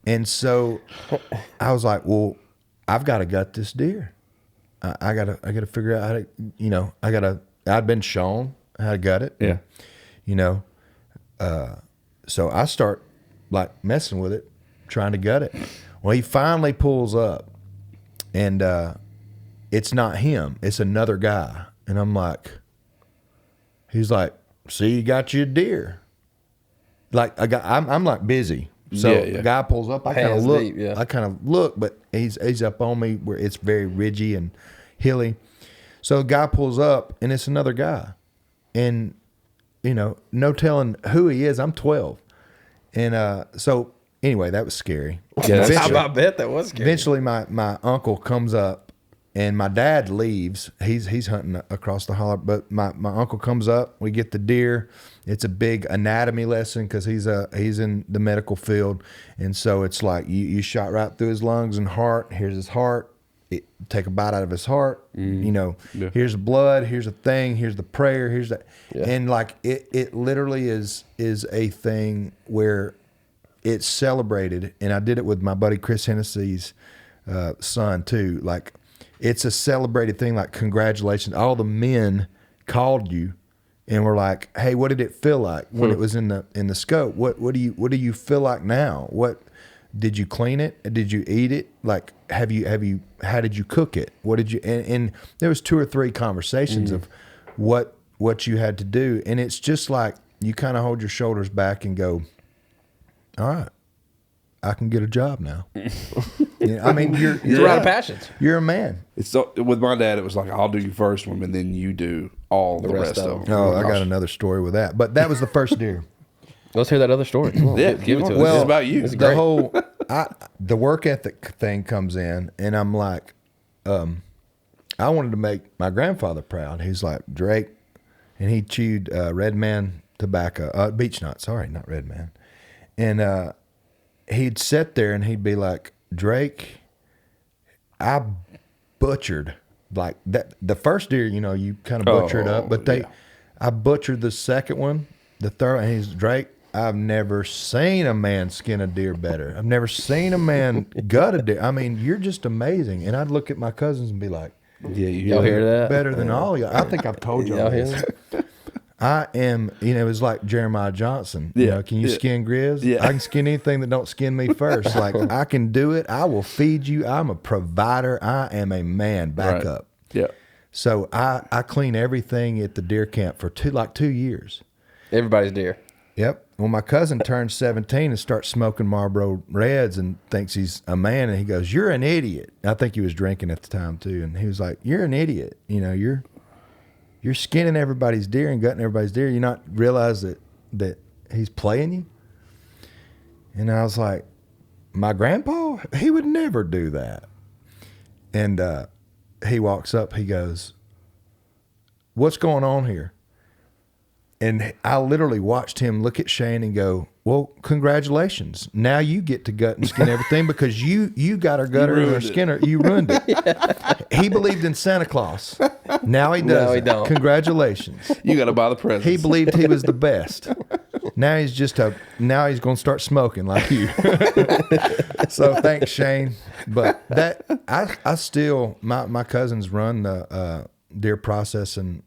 and so I was like, well, I've got to gut this deer. I gotta figure out how to, I'd been shown how to gut it. Yeah. So I start like messing with it, trying to gut it. Well, he finally pulls up, and it's not him, it's another guy. And I'm like, he's like, see, you got you a deer. Like I'm like busy. So the guy pulls up, I kind of look, but he's up on me where it's very ridgy and hilly. So the guy pulls up, and it's another guy, and no telling who he is. I'm 12, and so anyway, that was scary. Yeah, I bet that was scary. Eventually, my uncle comes up, and my dad leaves. He's hunting across the holler, but my uncle comes up. We get the deer. It's a big anatomy lesson because he's in the medical field, and so it's like you shot right through his lungs and heart. Here's his heart. Take a bite out of his heart. Here's the blood. Here's the thing. Here's the prayer. Here's that. Yeah. And like it literally is a thing where it's celebrated. And I did it with my buddy Chris Hennessy's son too. Like it's a celebrated thing. Like congratulations, all the men called you. And we're like, hey, what did it feel like when it was in the scope? What do you feel like now? What did you clean it? Did you eat it? Like, how did you cook it? What did you? And there was 2 or 3 conversations of what you had to do, and it's just like you kind of hold your shoulders back and go, all right, I can get a job now. I mean, you're out of passions. You're a man. It's so, with my dad, it was like, I'll do your first one, and then you do all the rest of them. Oh, I got another story with that. But that was the first deer. Let's hear that other story. Come on, give it to us. Well, it's about you. The whole, the work ethic thing comes in, and I'm like, I wanted to make my grandfather proud. He's like, Drake, and he chewed Red Man tobacco, Beech Nut, sorry, not Red Man. And he'd sit there and he'd be like, Drake, I butchered like that. The first deer, you kind of butcher it up, but I butchered the second one, the third, and he's Drake, I've never seen a man skin a deer better. I've never seen a man gut a deer. I mean, you're just amazing. And I'd look at my cousins and be like, yeah, y'all hear that? Better than all y'all. I think I've told y'all this. I am, it was like Jeremiah Johnson. Can you skin grizz? Yeah. I can skin anything that don't skin me first. Like, I can do it. I will feed you. I'm a provider. I am a man. Back up. Yeah. So I clean everything at the deer camp for 2 years. Everybody's deer. Yep. Well, my cousin turns 17 and starts smoking Marlboro Reds and thinks he's a man. And he goes, you're an idiot. I think he was drinking at the time too. And he was like, you're an idiot. You're skinning everybody's deer and gutting everybody's deer. You not realize that he's playing you? And I was like, my grandpa, he would never do that. And he walks up, he goes, what's going on here? And I literally watched him look at Shane and go, well, congratulations. Now you get to gut and skin everything because you got her gutter and her skinner. You ruined it. Yeah. He believed in Santa Claus. Now he doesn't. No, he don't. Congratulations. You got to buy the presents. He believed he was the best. Now he's now he's going to start smoking like you. So thanks, Shane. But that I still, my cousins run the deer processing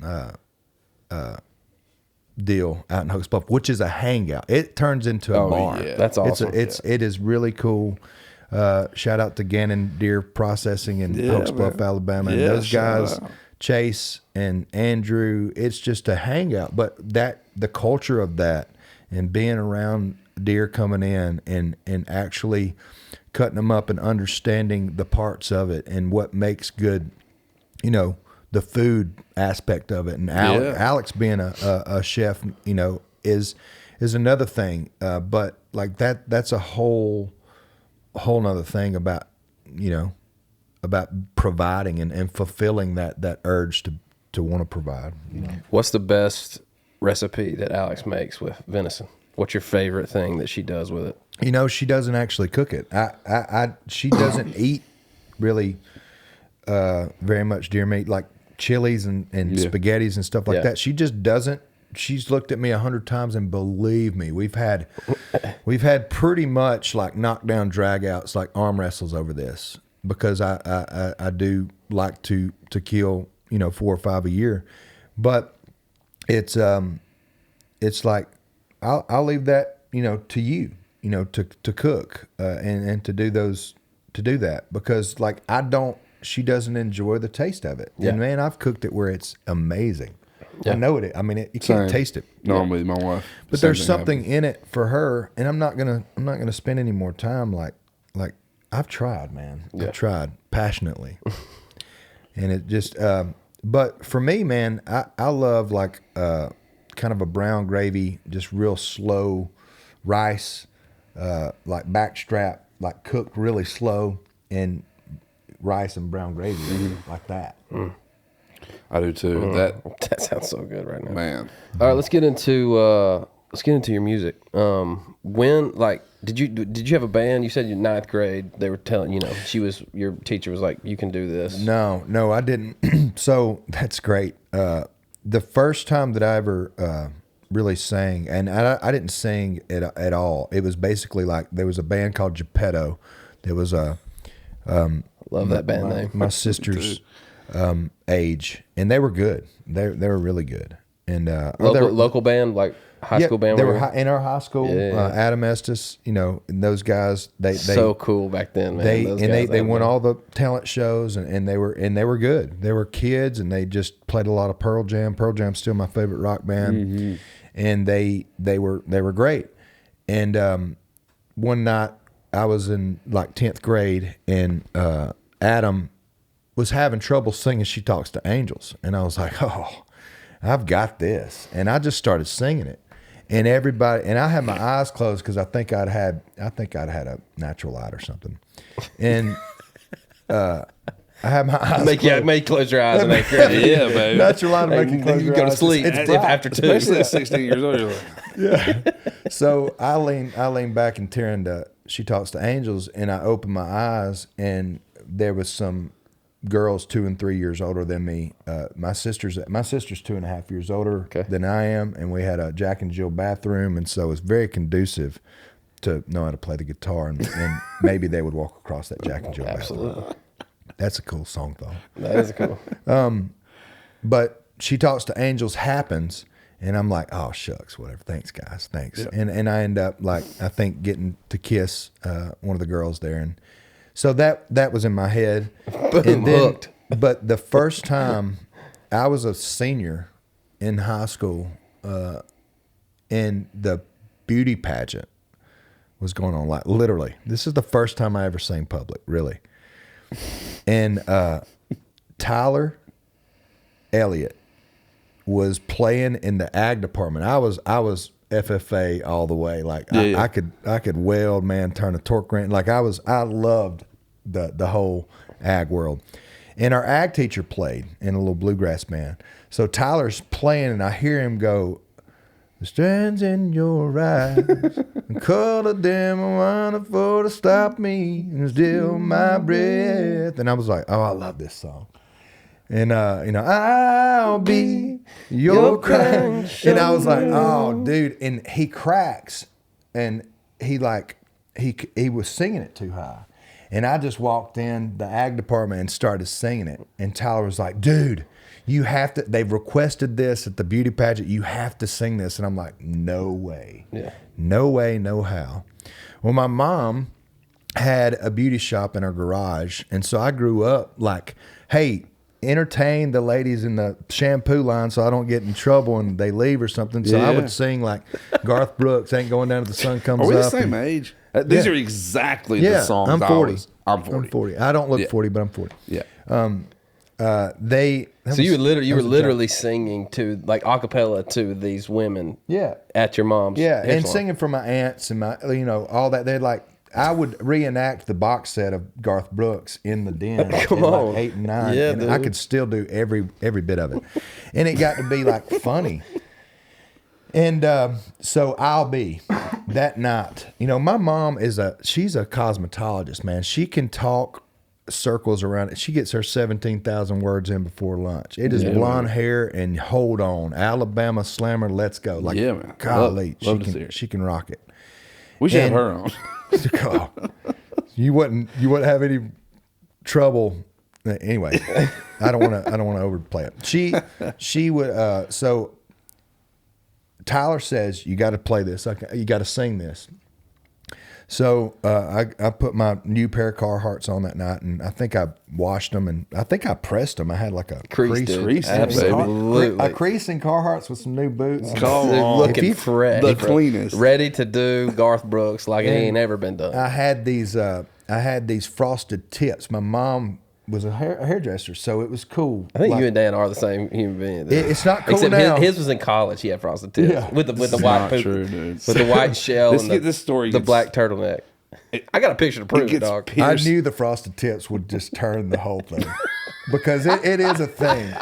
deal out in Hocus Bluff, which is a hangout. It turns into a bar. Yeah. That's awesome. It is really cool. Shout out to Gannon Deer Processing in Hocus Bluff, Alabama. And those guys, Chase and Andrew, it's just a hangout. But the culture of that and being around deer coming in and actually cutting them up and understanding the parts of it and what makes good, the food aspect of it, and Alex being a chef, is another thing. But like that's a whole nother thing about providing and fulfilling that urge to want to provide. What's the best recipe that Alex makes with venison? What's your favorite thing that she does with it? You know, she doesn't actually cook it. She doesn't eat really very much deer meat, like chilies and spaghettis and stuff like that. She just doesn't. She's looked at me 100 times, and believe me, we've had pretty much like knockdown dragouts, like arm wrestles over this, because I do like to kill 4 or 5 a year, but it's like I'll leave that to you to cook and to do that, because like she doesn't enjoy the taste of it. And man, I've cooked it where it's amazing. I know it. I mean, you can't taste it. No, I'm with my wife. But there's something in it for her, and I'm not gonna spend any more time. Like I've tried, man. I've tried passionately, and it just. But for me, man, I love like kind of a brown gravy, just real slow rice, like backstrap, like cooked really slow, and rice and brown gravy like that. I do too. That sounds so good right now, man. All right, let's get into your music. When did you have a band? You said in 9th grade they were telling your teacher was like, you can do this. No, I didn't. So that's great. The first time that I ever really sang, and I didn't sing at all. It was basically like there was a band called Geppetto. There was a love that band name. My sister's age, and they were good. They were really good. And local band, like high school band. They were in our high school. Adam Estes, and those guys. They so cool back then, man. They won all the talent shows, and they were good. They were kids, and they just played a lot of Pearl Jam. Pearl Jam's still my favorite rock band, and they were great. And one night I was in like 10th grade, and Adam was having trouble singing "She Talks to Angels," and I was like, "Oh, I've got this," and I just started singing it, and everybody, and I had my eyes closed because I think I'd had a natural light or something, and I had my eyes closed. Make you close your eyes and make yeah, baby. Natural light to make you close your eyes. Go to sleep after 2, especially at 16 years old. You're like, yeah. So I lean back and tear into "She Talks to Angels," and I opened my eyes, and there was some girls 2 and 3 years older than me. My sister's 2.5 years older than I am, and we had a Jack and Jill bathroom, and so it's very conducive to know how to play the guitar, and maybe they would walk across that Jack and Jill bathroom. That's a cool song, though. That is cool. But "She Talks to Angels" happens, and I'm like, oh shucks, whatever. Thanks, guys, thanks. Yeah. And I end up I think getting to kiss one of the girls there, and so that was in my head. Boom, and then, hooked. But the first time I was a senior in high school, and the beauty pageant was going on. Like literally, this is the first time I ever sang public, really. And Tyler Elliott was playing in the ag department. I was FFA all the way. Like I could weld, man, turn a torque wrench. Like I loved the whole ag world. And our ag teacher played in a little bluegrass band. So Tyler's playing, and I hear him go, "The strands in your eyes, and color them wonderful to stop me and steal my breath." And I was like, oh, I love this song. And I'll be your crying shoulder. And I was like, oh, dude. And he cracks, and he was singing it too high. And I just walked in the ag department and started singing it. And Tyler was like, dude, you have to, they've requested this at the beauty pageant. You have to sing this. And I'm like, no way. Yeah. No way, no how. Well, my mom had a beauty shop in her garage. And so I grew up like, hey, entertain the ladies in the shampoo line so I don't get in trouble and they leave or something. So I would sing like Garth Brooks, "Ain't Going Down Till the Sun Comes Up." Are we the same age? These are exactly the songs. I'm 40. I'm 40. I don't look 40, but I'm 40. Yeah. You were literally singing to like a cappella to these women. Yeah. At your mom's. Yeah, and singing for my aunts and my all that. They're like, I would reenact the box set of Garth Brooks in the den. Come on. Like 8 and 9. Yeah, and dude. I could still do every bit of it. And it got to be like funny. And so I'll be that night. You know, my mom she's a cosmetologist, man. She can talk circles around it. She gets her 17,000 words in before lunch. It is blonde hair and hold on. Alabama Slammer, let's go. Like, yeah, man. golly, Love to see her. she can rock it. We should have her on. Oh, you wouldn't have any trouble. Anyway, I don't want to overplay it. She would. So Tyler says you got to play this. You got to sing this. So I put my new pair of Carhartts on that night, and I think I washed them, and I think I pressed them. I had like a crease absolutely a crease in Carhartts with some new boots. Come on. Looking fresh, the cleanest, ready to do Garth Brooks like it ain't ever been done. I had these frosted tips. My mom was a hairdresser, so it was cool. I think you and Dan are the same human being. It's not cool except now. His was in college. He had frosted tips with the white poop, true, dude. with the white shell and the black turtleneck. I got a picture to prove it, dog. I knew the frosted tips would just turn the whole thing because it is a thing.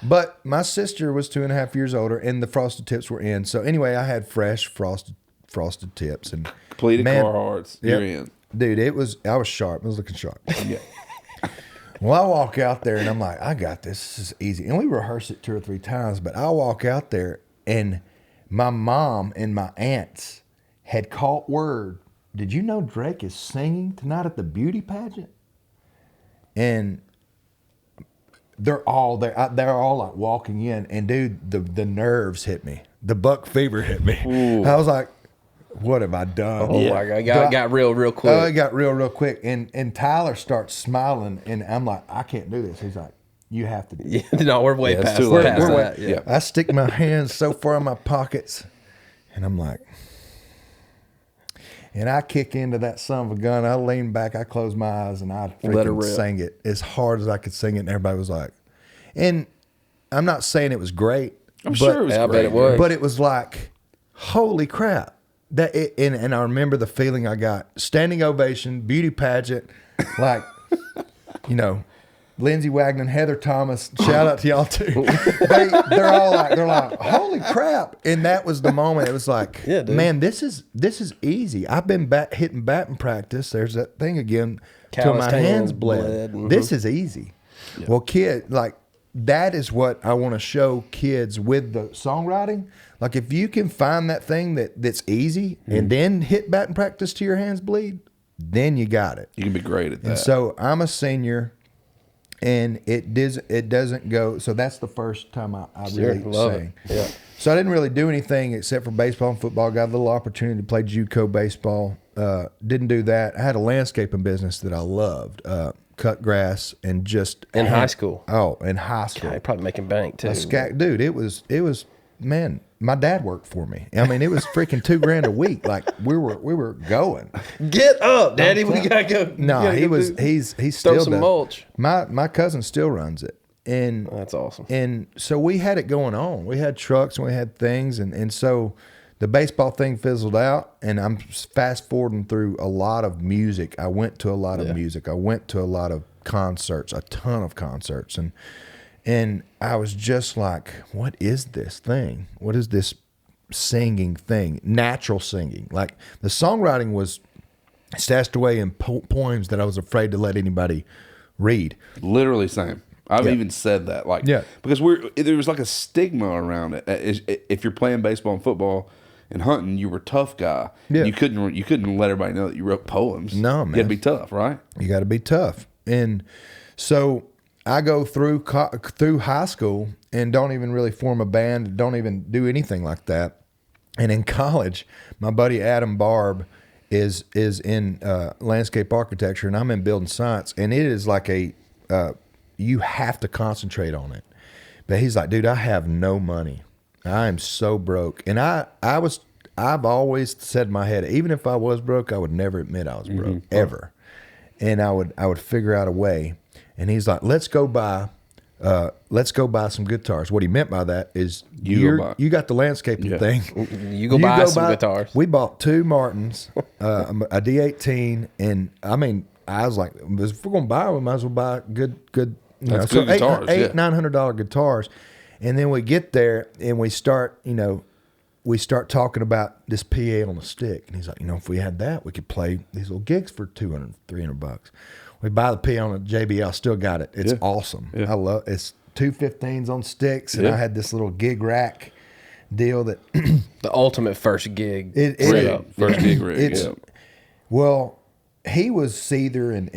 But my sister was 2.5 years older, and the frosted tips were in. So anyway, I had fresh frosted tips and completed Carhartts. You're in, dude. I was sharp. I was looking sharp. Yeah. Well, I walk out there and I'm like, I got this. This is easy. And we rehearsed it 2 or 3 times, but I walk out there and my mom and my aunts had caught word. Did you know Drake is singing tonight at the beauty pageant? And they're all there. They're all like walking in, and dude, the nerves hit me. The buck fever hit me. Ooh. I was like, what have I done? Oh my God, it got real quick. Oh, it got real quick. And Tyler starts smiling, and I'm like, I can't do this. He's like, you have to do it. Yeah, no, we're way past too late. that. Yeah. I stick my hands so far in my pockets, and I'm like, and I kick into that son of a gun. I lean back, I close my eyes, and I freaking sang it as hard as I could sing it. And everybody was like, and I'm not saying it was great. I'm sure it was great. I bet it was. But it was like, holy crap. And I remember the feeling I got. Standing ovation, beauty pageant, like, you know, Lindsey Wagner, Heather Thomas, shout out to y'all too. They're like, holy crap. And that was the moment. It was like, man, this is easy. I've been hitting batting practice. There's that thing again. Till my hands bled. Mm-hmm. This is easy. Yeah. Well, that is what I want to show kids with the songwriting. Like, if you can find that thing that's easy and then hit batting practice till your hands bleed, then you got it. You can be great at that. And so I'm a senior, and it doesn't go. So that's the first time I really sang. Yeah. So I didn't really do anything except for baseball and football. Got a little opportunity to play JUCO baseball. Didn't do that. I had a landscaping business that I loved. Cut grass and just in high school. Oh, in high school. God, probably making bank too. Dude, it was man. My dad worked for me. I mean, it was freaking $2,000 a week. Like we were going. Get up, Daddy. We gotta go. No, he's still throw some mulch. My cousin still runs it, and that's awesome. And so we had it going on. We had trucks and we had things, and so the baseball thing fizzled out, and I'm fast forwarding through a lot of music. I went to a lot of music. I went to a lot of concerts, a ton of concerts, and I was just like, what is this thing? What is this singing thing? Natural singing. Like, the songwriting was stashed away in poems that I was afraid to let anybody read. Literally same. I've even said that. Like, because there was like a stigma around it. If you're playing baseball and football and hunting, you were a tough guy. Yeah. You couldn't let everybody know that you wrote poems. No, man. You got to be tough, right? You got to be tough. And so I go through high school and don't even really form a band, don't even do anything like that. And in college, my buddy Adam Barb is in landscape architecture, and I'm in building science. And it is like you have to concentrate on it. But he's like, dude, I have no money. I am so broke. And I've always said in my head, even if I was broke, I would never admit I was broke, ever. And I would figure out a way. And he's like, let's go buy some guitars. What he meant by that is you got the landscaping thing. You go buy some guitars. We bought 2 Martins, a D18, and I mean, I was like, if we're gonna buy them, we might as well buy good That's good guitars, $800-900 guitars. And then we get there and we start, we start talking about this PA on a stick. And he's like, if we had that, we could play these little gigs for $200, $300. We buy the PA on a JBL. Still got it. It's awesome. Yeah. I love it's 215s on sticks. And I had this little gig rack deal that the ultimate first gig. First gig rig. Well, he was Seether and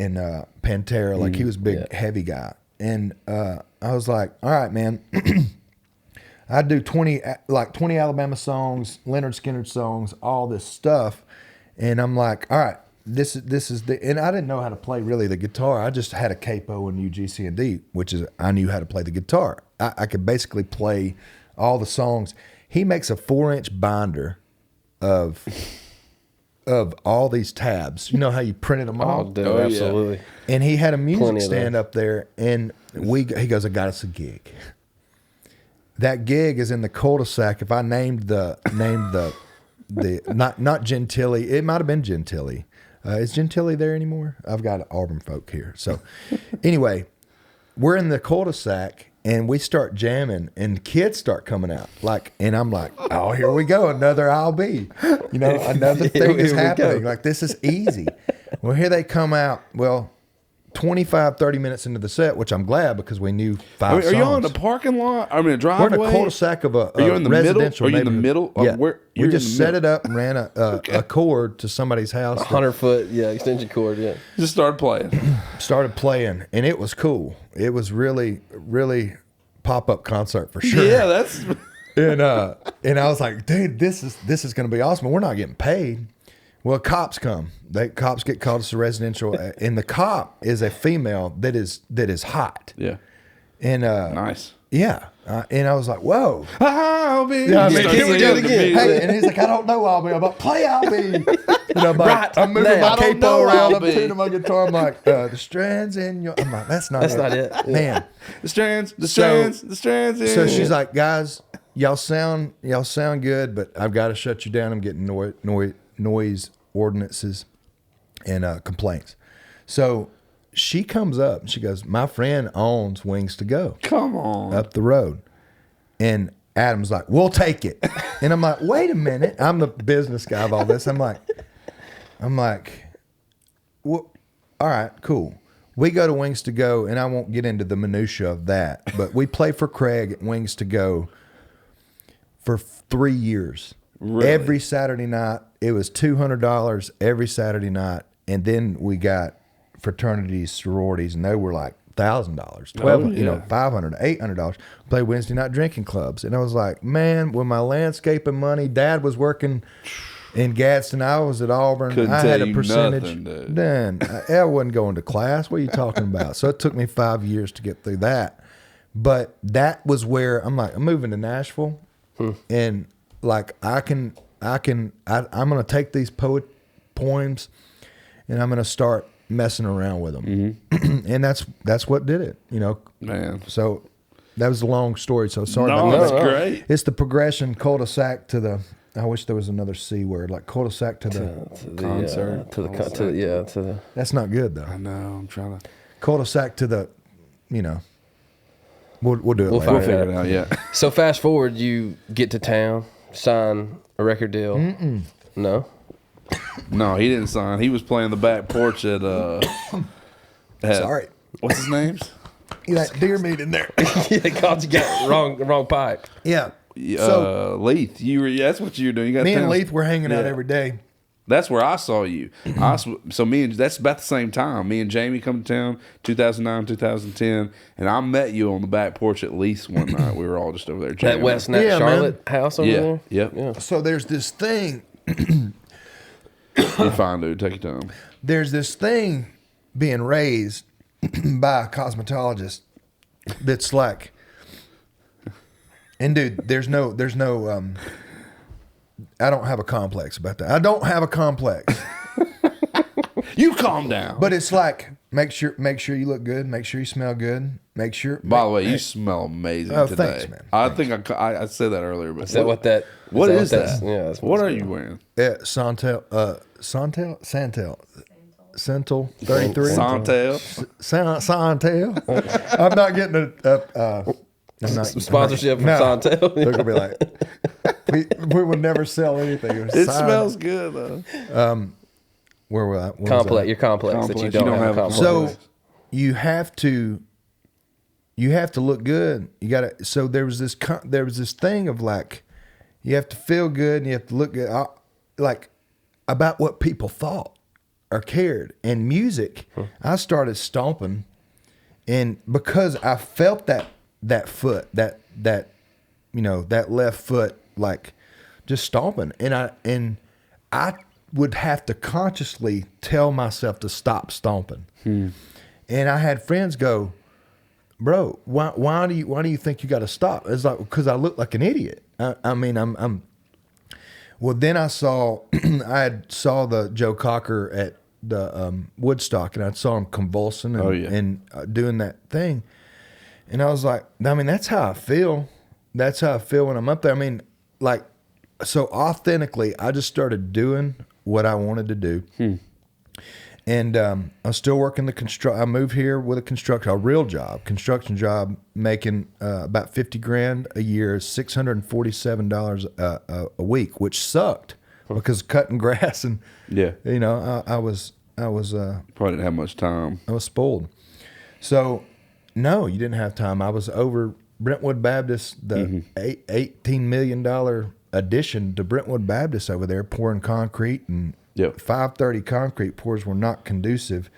Pantera. Like he was a big, heavy guy. And I was like, all right, man. I do 20 Alabama songs, Leonard Skinner songs, all this stuff. And I'm like, all right, this is the, and I didn't know how to play really the guitar. I just had a capo and UGC&D, which is, I knew how to play the guitar. I could basically play all the songs. He makes a 4-inch binder of all these tabs. You know how you printed them all? Oh, dude, absolutely. Yeah. And he had a music stand up there, and he goes, I got us a gig. That gig is in the cul-de-sac. If I named the not Gentilly, it might have been Gentilly. Is Gentilly there anymore? I've got Auburn folk here. So anyway, we're in the cul-de-sac and we start jamming and kids start coming out. And I'm like, oh, here we go. Another I'll be. Another thing is happening. Like, this is easy. Well, here they come out. Well, 25, 30 minutes into the set, which I'm glad because we knew 5 songs. Are you on the parking lot? I mean, a driveway? We're in a cul-de-sac of a Are you in the residential middle? Are you in the middle? Yeah. We just set it it up and ran a cord to somebody's house. 100-foot, extension cord, Just started playing. And it was cool. It was really, really pop-up concert for sure. Yeah, that's... And I was like, dude, this is going to be awesome. We're not getting paid. Well, cops come. Cops get called to residential, and the cop is a female that is hot. Yeah. And nice. Yeah. And I was like, whoa. I'll be. Yeah, can we do it again? Hey, and he's like, I don't know, I'll be. I'm like, play I'll be. And I'm like, I'm moving my capo around. I'm tuning my guitar. I'm like, the strands in your. I'm like, that's not it. Man. The strands in. So she's like, guys, y'all sound good, but I've got to shut you down. I'm getting noise ordinances and complaints. So she comes up and she goes, my friend owns Wings to Go. Come on. Up the road. And Adam's like, we'll take it. And I'm like, wait a minute. I'm the business guy of all this. I'm like, well, all right, cool. We go to Wings to Go, and I won't get into the minutia of that, but we play for Craig at Wings to Go for 3 years. Really? Every Saturday night. It was $200 every Saturday night. And then we got fraternities, sororities, and they were like $1,000, $500, $800. Play Wednesday night drinking clubs. And I was like, man, with my landscaping money, Dad was working in Gadsden. I was at Auburn. I had a percentage. Then I wasn't going to class. What are you talking about? So it took me 5 years to get through that. But that was where I'm like, I'm moving to Nashville, and like I'm going to take these poems, and I'm going to start messing around with them. And that's what did it, Man. So that was a long story. So sorry about that. That's great. It's the progression, cul-de-sac to the, I wish there was another C word, like cul-de-sac to the concert. To the. That's not good though. I know. I'm trying to. Cul-de-sac to the, we'll do it later. We'll figure it out. Yeah. So fast forward, you get to town, sign a record deal. No. No, he didn't sign. He was playing the back porch at Sorry. What's his name? You got deer meat in there. Yeah, God, you got wrong pipe. Yeah. So Leth, that's what you were doing. You got me and Leth were hanging out every day. That's where I saw you. That's about the same time. Me and Jamie come to town, 2009, 2010, and I met you on the back porch at least one night. We were all just over there jamming. That West Nat Charlotte house over there? Yeah. So there's this thing. You're fine, dude. Take your time. There's this thing being raised by a cosmetologist that's like, and dude, there's no I don't have a complex about that. I don't have a complex. You calm down. But it's like, make sure you look good, make sure you smell good, make sure. By the way, you smell amazing today. Thanks, man. I think I said that earlier, but Is that what that? What is that? Yeah. That's what are you wearing? Santel 33. Santel. I'm not getting a I'm not, sponsorship from Santel. They're gonna be like, we would never sell anything. It smells good though. Where were I? Complex. You're complex that you don't have a complex. So you have to look good. You gotta. So there was this thing of like, you have to feel good and you have to look good, like about what people thought or cared. And music, I started stomping, and because I felt that foot, that left foot, like just stomping, and I would have to consciously tell myself to stop stomping. And I had friends go, bro, why do you think you got to stop? It's like, because I look like an idiot. I mean, I'm. Well, then I saw saw the Joe Cocker at the Woodstock, and I saw him convulsing and doing that thing, and I was like, I mean, that's how I feel. That's how I feel when I'm up there. I mean, like, so authentically, I just started doing what I wanted to do. And I was still working I moved here with a real job, construction job, making about $50,000 a year, $647 a week, which sucked because cutting grass and I was probably didn't have much time. I was spoiled. So no, you didn't have time. I was over Brentwood Baptist, the $18 million addition to Brentwood Baptist over there, pouring concrete, and 5:30 concrete pours were not conducive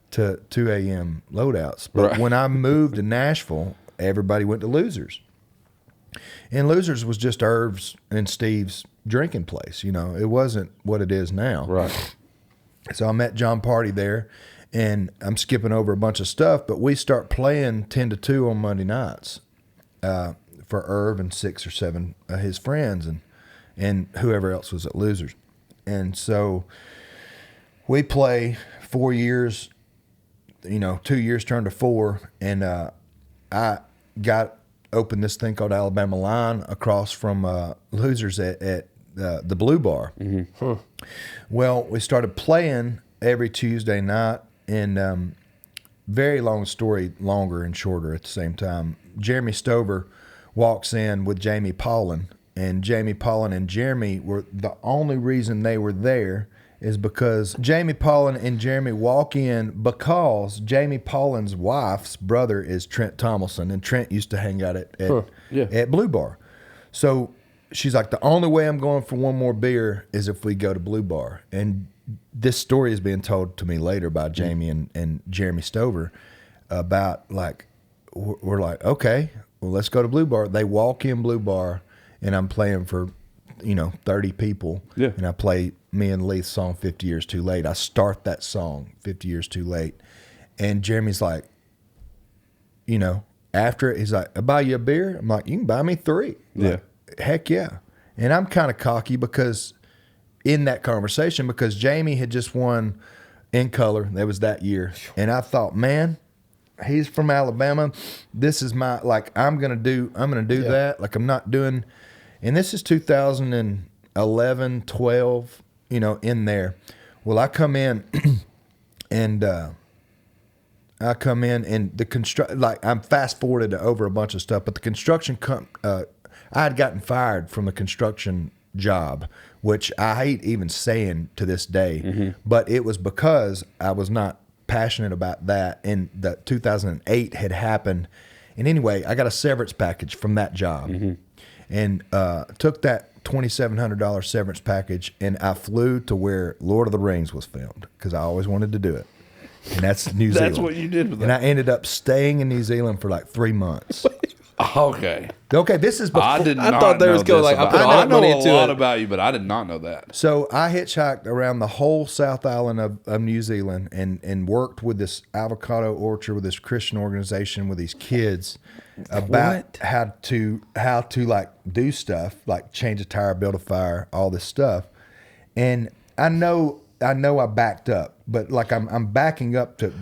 to 2 a.m. loadouts. But when I moved to Nashville, everybody went to Losers. And Losers was just Irv's and Steve's drinking place. It wasn't what it is now. Right. So I met John Party there, and I'm skipping over a bunch of stuff, but we start playing 10 to 2 on Monday nights for Irv and 6 or 7 of his friends and whoever else was at Losers. And so we play 4 years, 2 years turned to 4, and I opened this thing called Alabama Line across from Losers at the Blue Bar. Well, we started playing every Tuesday night, and very long story, longer and shorter at the same time. Jeremy Stover walks in with Jamie Paulin, and Jamie Paulin and Jeremy were the only reason they were there is because Jamie Paulin and Jeremy walk in because Jamie Paulin's wife's brother is Trent Tomlinson, and Trent used to hang out at Blue Bar. So she's like, the only way I'm going for one more beer is if we go to Blue Bar. And this story is being told to me later by Jamie and Jeremy Stover about, like, we're like, okay, well, let's go to Blue Bar. They walk in Blue Bar, and I'm playing for, 30 people. Yeah. And I play me and Leth's song 50 Years Too Late. I start that song, 50 Years Too Late. And Jeremy's like, after it, he's like, I'll buy you a beer. I'm like, you can buy me 3. Like, heck yeah. And I'm kind of cocky because in that conversation, because Jamie had just won In Color. That was that year. And I thought, man, he's from Alabama. This is my, like, I'm going to do that. Like, I'm not doing, and this is 2011, 12, in there. Well, I come in and the I'm fast forwarded over a bunch of stuff, but the construction I had gotten fired from the construction job, which I hate even saying to this day, but it was because I was not passionate about that, and the 2008 had happened. And anyway, I got a severance package from that job, and took that $2,700 severance package, and I flew to where Lord of the Rings was filmed because I always wanted to do it, and that's New Zealand. That's what you did with that. And I ended up staying in New Zealand for like 3 months. Okay. Okay, this is before. I thought there was going like I put all that money into it. I know a lot about you, but I did not know that. So I hitchhiked around the whole South Island of New Zealand and worked with this avocado orchard with this Christian organization with these kids about how to like do stuff like change a tire, build a fire, all this stuff. And I know I backed up, but like I'm backing up to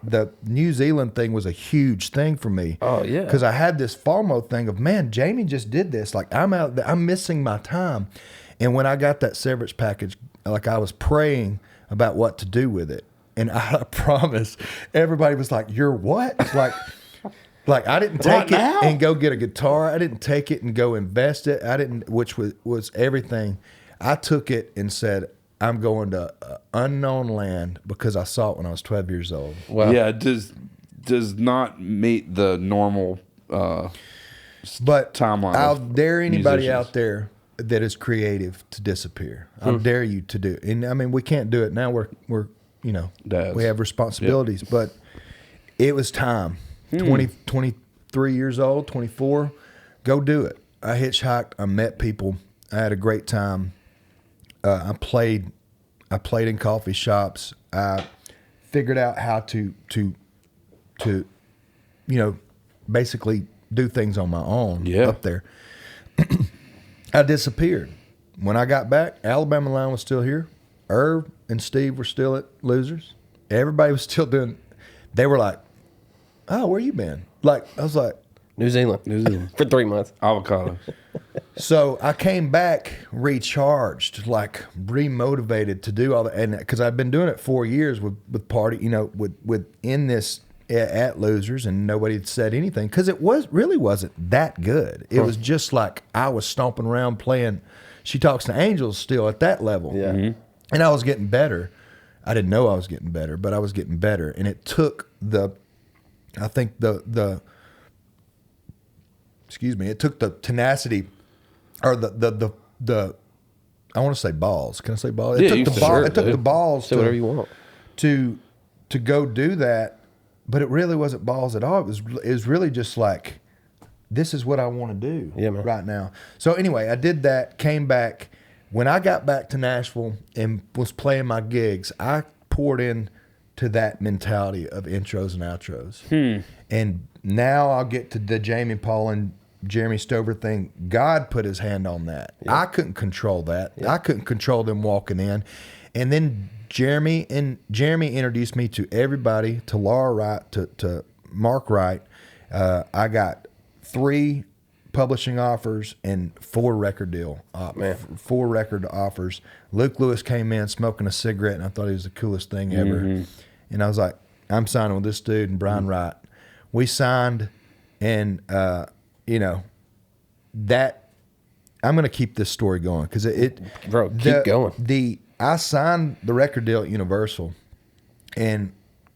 the New Zealand thing was a huge thing for me. Oh yeah, because I had this FOMO thing of, man, Jamie just did this. Like I'm missing my time. And when I got that severance package, like I was praying about what to do with it, and I promise everybody was like, "You're what?" Like Like I didn't Right take it now? and go get a guitar. I didn't take it and go invest it. I didn't, which was everything. I took it and said, I'm going to unknown land because I saw it when I was 12 years old. Wow. Yeah, it does not meet the normal But timeline. I'll of dare anybody musicians. out there that is creative to disappear. I dare you to do it. And I mean, we can't do it now. We're Dads. we have responsibilities, but it was time. 23 years old, 24, go do it. I hitchhiked. I met people. I had a great time. I played in coffee shops. I figured out how to basically do things on my own up there. I disappeared. When I got back, Alabama Line was still here. Irv and Steve were still at Losers. Everybody was still doing. They were like, "Oh, where you been?" Like I was like, New Zealand. For 3 months. Avocados. So I came back recharged, like remotivated to do all that, and because I've been doing it 4 years with party, with in this at Losers, and nobody had said anything because it really wasn't that good. It was just like I was stomping around playing. She Talks to Angels still at that level, Yeah. and I was getting better. I didn't know I was getting better, but I was getting better, and it took it took the tenacity, or the I want to say balls. Can I say balls? Yeah, It you took can. Sure, it took the balls Say whatever you want. to go do that, but it really wasn't balls at all. It was really just like, this is what I want to do man. right now. So anyway, I did that, came back. When I got back to Nashville and was playing my gigs, I poured in to that mentality of intros and outros. And now I'll get to the Jamie Paul and Jeremy Stover thing. God put his hand on that. I couldn't control that. I couldn't control them walking in. And then Jeremy introduced me to everybody, to Laura Wright, to Mark Wright. I got 3 publishing offers and 4 record deal. 4 record offers. Luke Lewis came in smoking a cigarette, and I thought he was the coolest thing ever. And I was like, I'm signing with this dude and Brian Wright. We signed, and that I'm going to keep this story going because Keep going. I signed the record deal at Universal, and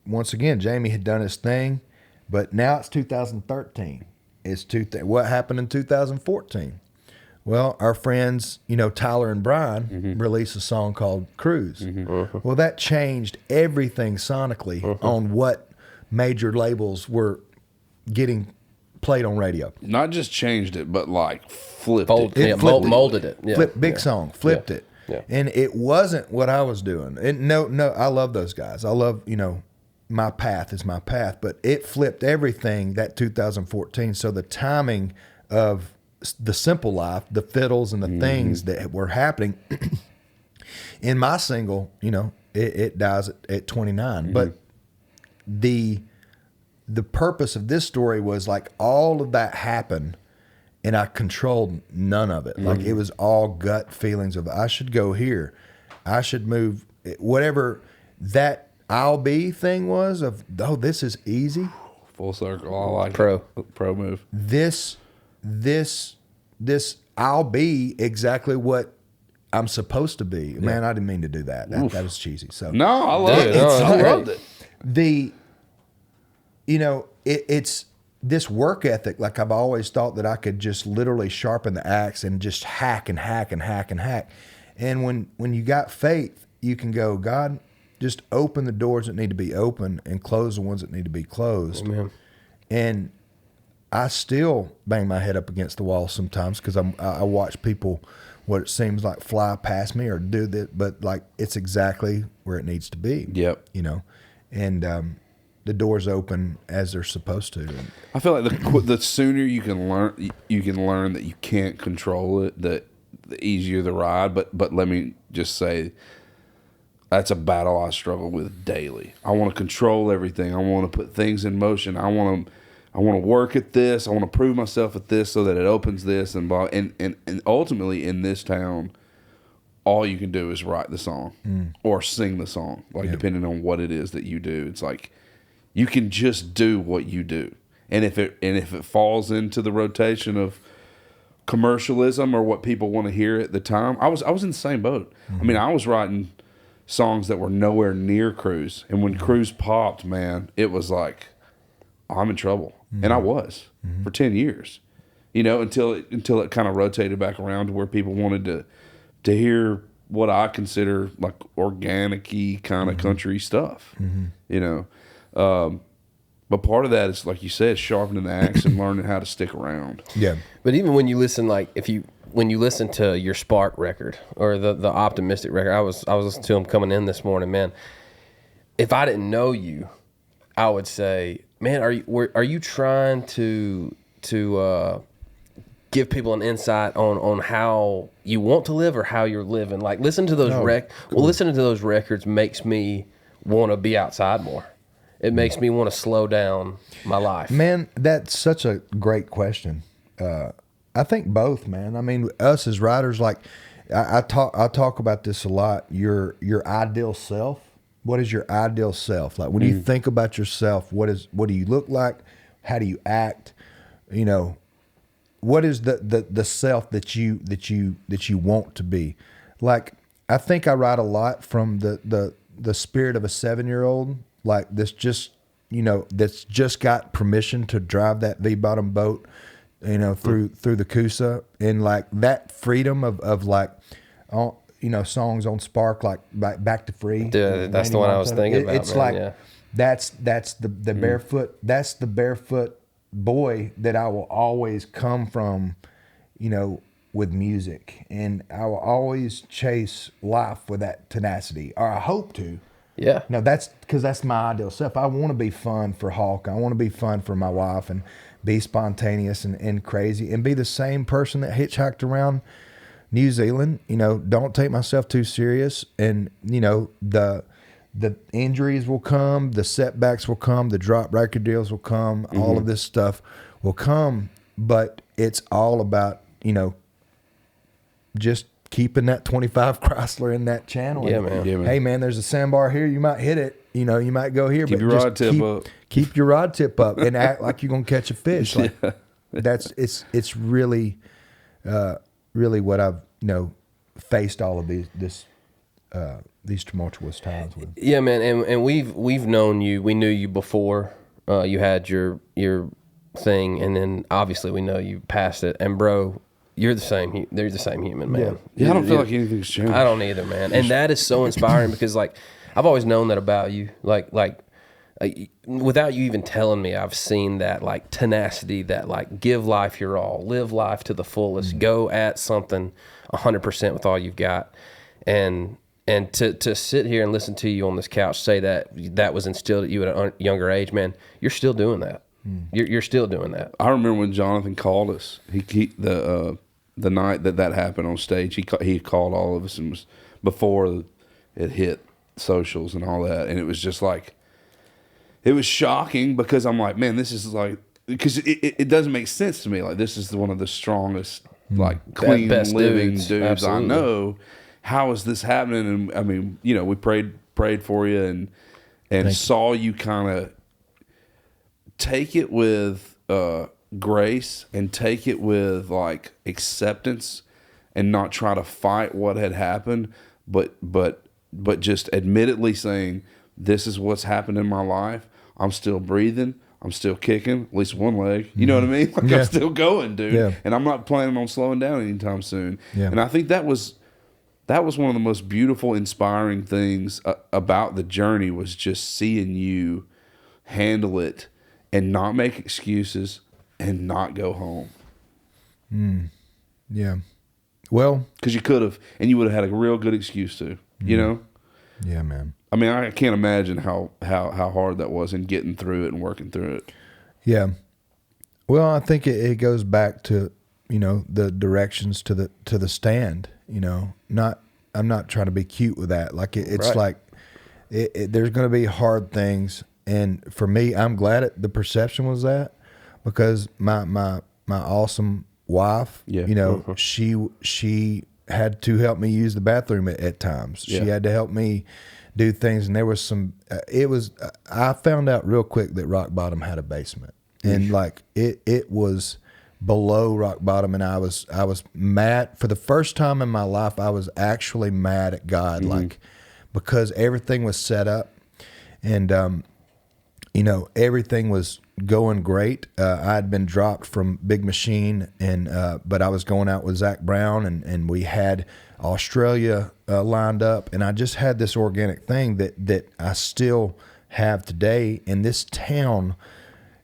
once again, Jamie had done his thing, but now it's 2013. What happened in 2014? Well, our friends, Tyler and Brian released a song called Cruise. Well, that changed everything sonically on what major labels were getting played on radio. Not just changed it, but like flipped Molded it. Yeah. Big song, flipped it. Yeah. And it wasn't what I was doing. And no, I love those guys. I love, my path is my path, but it flipped everything that 2014. So the timing of the simple life, the fiddles and the things that were happening in my single, it dies at 29. But the purpose of this story was like all of that happened and I controlled none of it. Like it was all gut feelings of I should go here. I should move, whatever that I'll be thing was of, this is easy. Full circle. I like Pro. it. Pro move. This I'll be exactly what I'm supposed to be. Man, I didn't mean to do that. That was cheesy. So No, I love it. I loved it. It's this work ethic. Like I've always thought that I could just literally sharpen the axe and just hack and hack and hack and hack. And when you got faith, you can go, God, just open the doors that need to be open and close the ones that need to be closed. Amen. And I still bang my head up against the wall sometimes because I watch people, what it seems like, fly past me or do that, but like it's exactly where it needs to be. Yep. And the doors open as they're supposed to. And I feel like the sooner you can learn that you can't control it, the easier the ride. But let me just say, that's a battle I struggle with daily. I want to control everything. I want to put things in motion. I want to work at this. I want to prove myself at this so that it opens this and blah. And ultimately in this town, all you can do is write the song or sing the song, depending on what it is that you do. It's like you can just do what you do. And if it falls into the rotation of commercialism or what people want to hear at the time, I was in the same boat. I mean, I was writing songs that were nowhere near Cruise, and when Cruise popped, man, it was like I'm in trouble, and I was for 10 years, you know, until it kind of rotated back around to where people wanted to hear what I consider like organic-y kind of country stuff, you know. But part of that is, like you said, sharpening the axe and learning how to stick around. Yeah. But even when you listen, like when you listen to your Spark record or the Optimistic record, I was listening to them coming in this morning, man. If I didn't know you, I would say, man, are you trying to give people an insight on how you want to live or how you're living? Like, listen to those listening to those records makes me want to be outside more. It makes me want to slow down my life. Man, that's such a great question. I think both, man. I mean, us as writers, like I talk about this a lot. Your ideal self. What is your ideal self? Like when you think about yourself, what do you look like? How do you act? You know, what is the self that you want to be? Like I think I write a lot from the spirit of a 7-year-old. Like this just, you know, that's just got permission to drive that V-bottom boat, you know, through the Coosa, and like that freedom of like, you know, songs on Spark like Back to Free. Dude, that's the one I was thinking about. It's man, like yeah. that's the barefoot. That's the barefoot boy that I will always come from, you know, with music, and I will always chase life with that tenacity, or I hope to. Yeah. No, that's because that's my ideal self. I want to be fun for Hawk. I want to be fun for my wife and be spontaneous and crazy and be the same person that hitchhiked around New Zealand. You know, don't take myself too serious. And, you know, the injuries will come, the setbacks will come, the drop record deals will come, all of this stuff will come. But it's all about, you know, just keeping that 25 Chrysler in that channel. Yeah, and, man. Yeah, man. Hey, man, there's a sandbar here. You might hit it. You know, you might go here. Keep but your just rod tip up. Keep your rod tip up and act like you're going to catch a fish. Like it's really, really what I've, you know, faced all of these tumultuous times with. Yeah, man, and we've known you. We knew you before you had your thing, and then obviously we know you passed it. And bro, you're the same. They're the same human, man. Yeah, I don't feel like anything's changed. I don't either, man. And that is so inspiring because, like, I've always known that about you. Like without you even telling me, I've seen that, like, tenacity, that, like, give life your all, live life to the fullest, go at something 100% with all you've got. And to sit here and listen to you on this couch say that was instilled at you at a younger age, man, you're still doing that. You're still doing that. I remember when Jonathan called us. The night that happened on stage, he called all of us, and was before it hit socials and all that, and it was just like, it was shocking because I'm like, man, this is like, because it doesn't make sense to me. Like, this is one of the strongest, like, clean best living dudes. dudes Absolutely. I know. How is this happening? And I mean, you know, we prayed for you and saw you kind of take it with grace and take it with like acceptance and not try to fight what had happened, but just admittedly saying, this is what's happened in my life. I'm still breathing. I'm still kicking, at least one leg. You know what I mean? Like, Yeah. I'm still going, dude. Yeah. And I'm not planning on slowing down anytime soon. Yeah. And I think that was one of the most beautiful, inspiring things about the journey, was just seeing you handle it and not make excuses and not go home. Yeah. Well, Because you could have, and you would have had a real good excuse to, you know? yeah, man. I mean, I can't imagine how hard that was in getting through it and working through it. Yeah. Well, I think it goes back to, you know, the directions to the stand, you know, I'm not trying to be cute with that. Like it's Right. like there's going to be hard things. And for me, I'm glad the perception was that, because my awesome wife, Yeah. you know, she had to help me use the bathroom at times. Yeah. She had to help me do things. And there was some, I found out real quick that Rock Bottom had a basement. and like it was below rock bottom, and I was mad for the first time in my life. I was actually mad at God, like because everything was set up, and everything was going great. I had been dropped from Big Machine, and but I was going out with Zach Brown, and we had Australia lined up, and I just had this organic thing that I still have today. And this town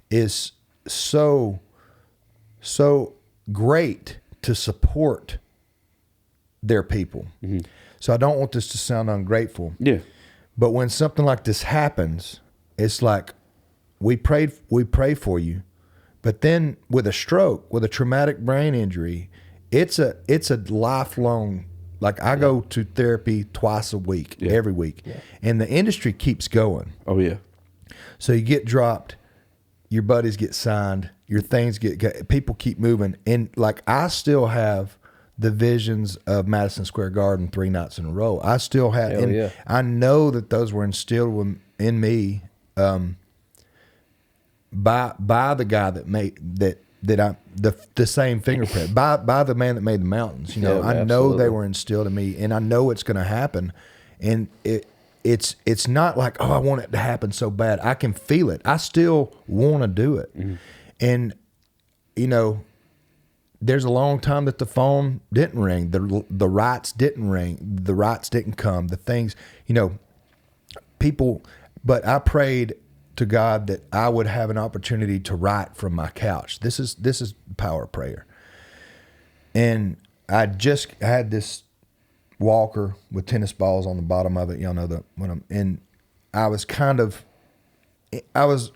is so great to support their people. So I don't want this to sound ungrateful. Yeah. But when something like this happens, it's like we pray for you, but then with a stroke, with a traumatic brain injury, it's a lifelong. Like I go to therapy twice a week, every week, and the industry keeps going. Oh yeah. So you get dropped, your buddies get signed, your things get people keep moving, and like I still have the visions of Madison Square Garden 3 nights in a row. I still have, and I know that those were instilled in me by the guy that made that I the same fingerprint by the man that made the mountains. I know absolutely. they were instilled in me, and I know it's going to happen. And it's not like, oh, I want it to happen so bad. I can feel it. I still want to do it. And there's a long time that the phone didn't ring, the rights didn't ring, the rights didn't come, the things, people. But I prayed to God that I would have an opportunity to write from my couch. This is power of prayer. And I just had this walker with tennis balls on the bottom of it. Y'all know and I was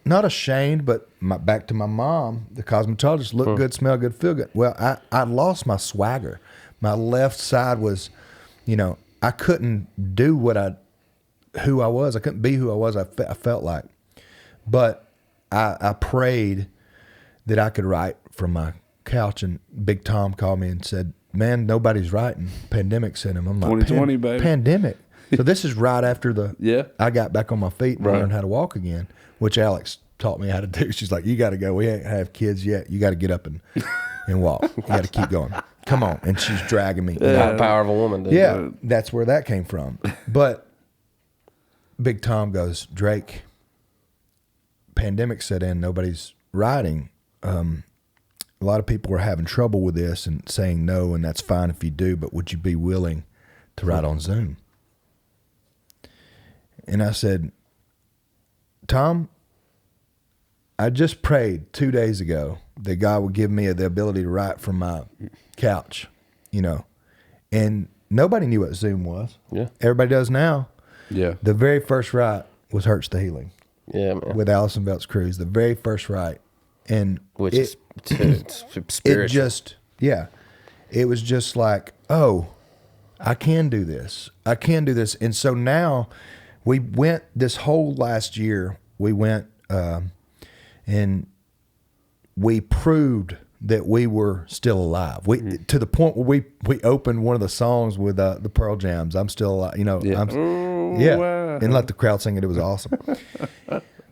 not ashamed, but back to my mom, the cosmetologist, look good, smell good, feel good. Well, I lost my swagger. My left side was, I couldn't do who I was. I couldn't be who I was. I felt like. But I prayed that I could write from my couch, and Big Tom called me and said, man, nobody's writing. Pandemic sent him. I'm like, 2020, baby. Pandemic. So this is right after I got back on my feet and learned how to walk again, which Alex taught me how to do. She's like, you got to go. We ain't have kids yet. You got to get up and walk. You got to keep going. Come on. And she's dragging me. The power of a woman. Dude. Yeah, that's where that came from. But Big Tom goes, Drake, pandemic set in, nobody's riding. A lot of people are having trouble with this and saying no, and that's fine if you do, but would you be willing to ride on Zoom? And I said, Tom, I just prayed 2 days ago that God would give me the ability to write from my couch, and nobody knew what Zoom was. Yeah. Everybody does now. Yeah. The very first write was Hurts the Healing. Yeah, man. With Allison Belt's Cruise, the very first write. And it's spiritual. It was just like, oh, I can do this. I can do this. And so now we went this whole last year, we went and we proved that we were still alive. We to the point where we opened one of the songs with the Pearl Jams. I'm still alive, wow. And let the crowd sing it. It was awesome.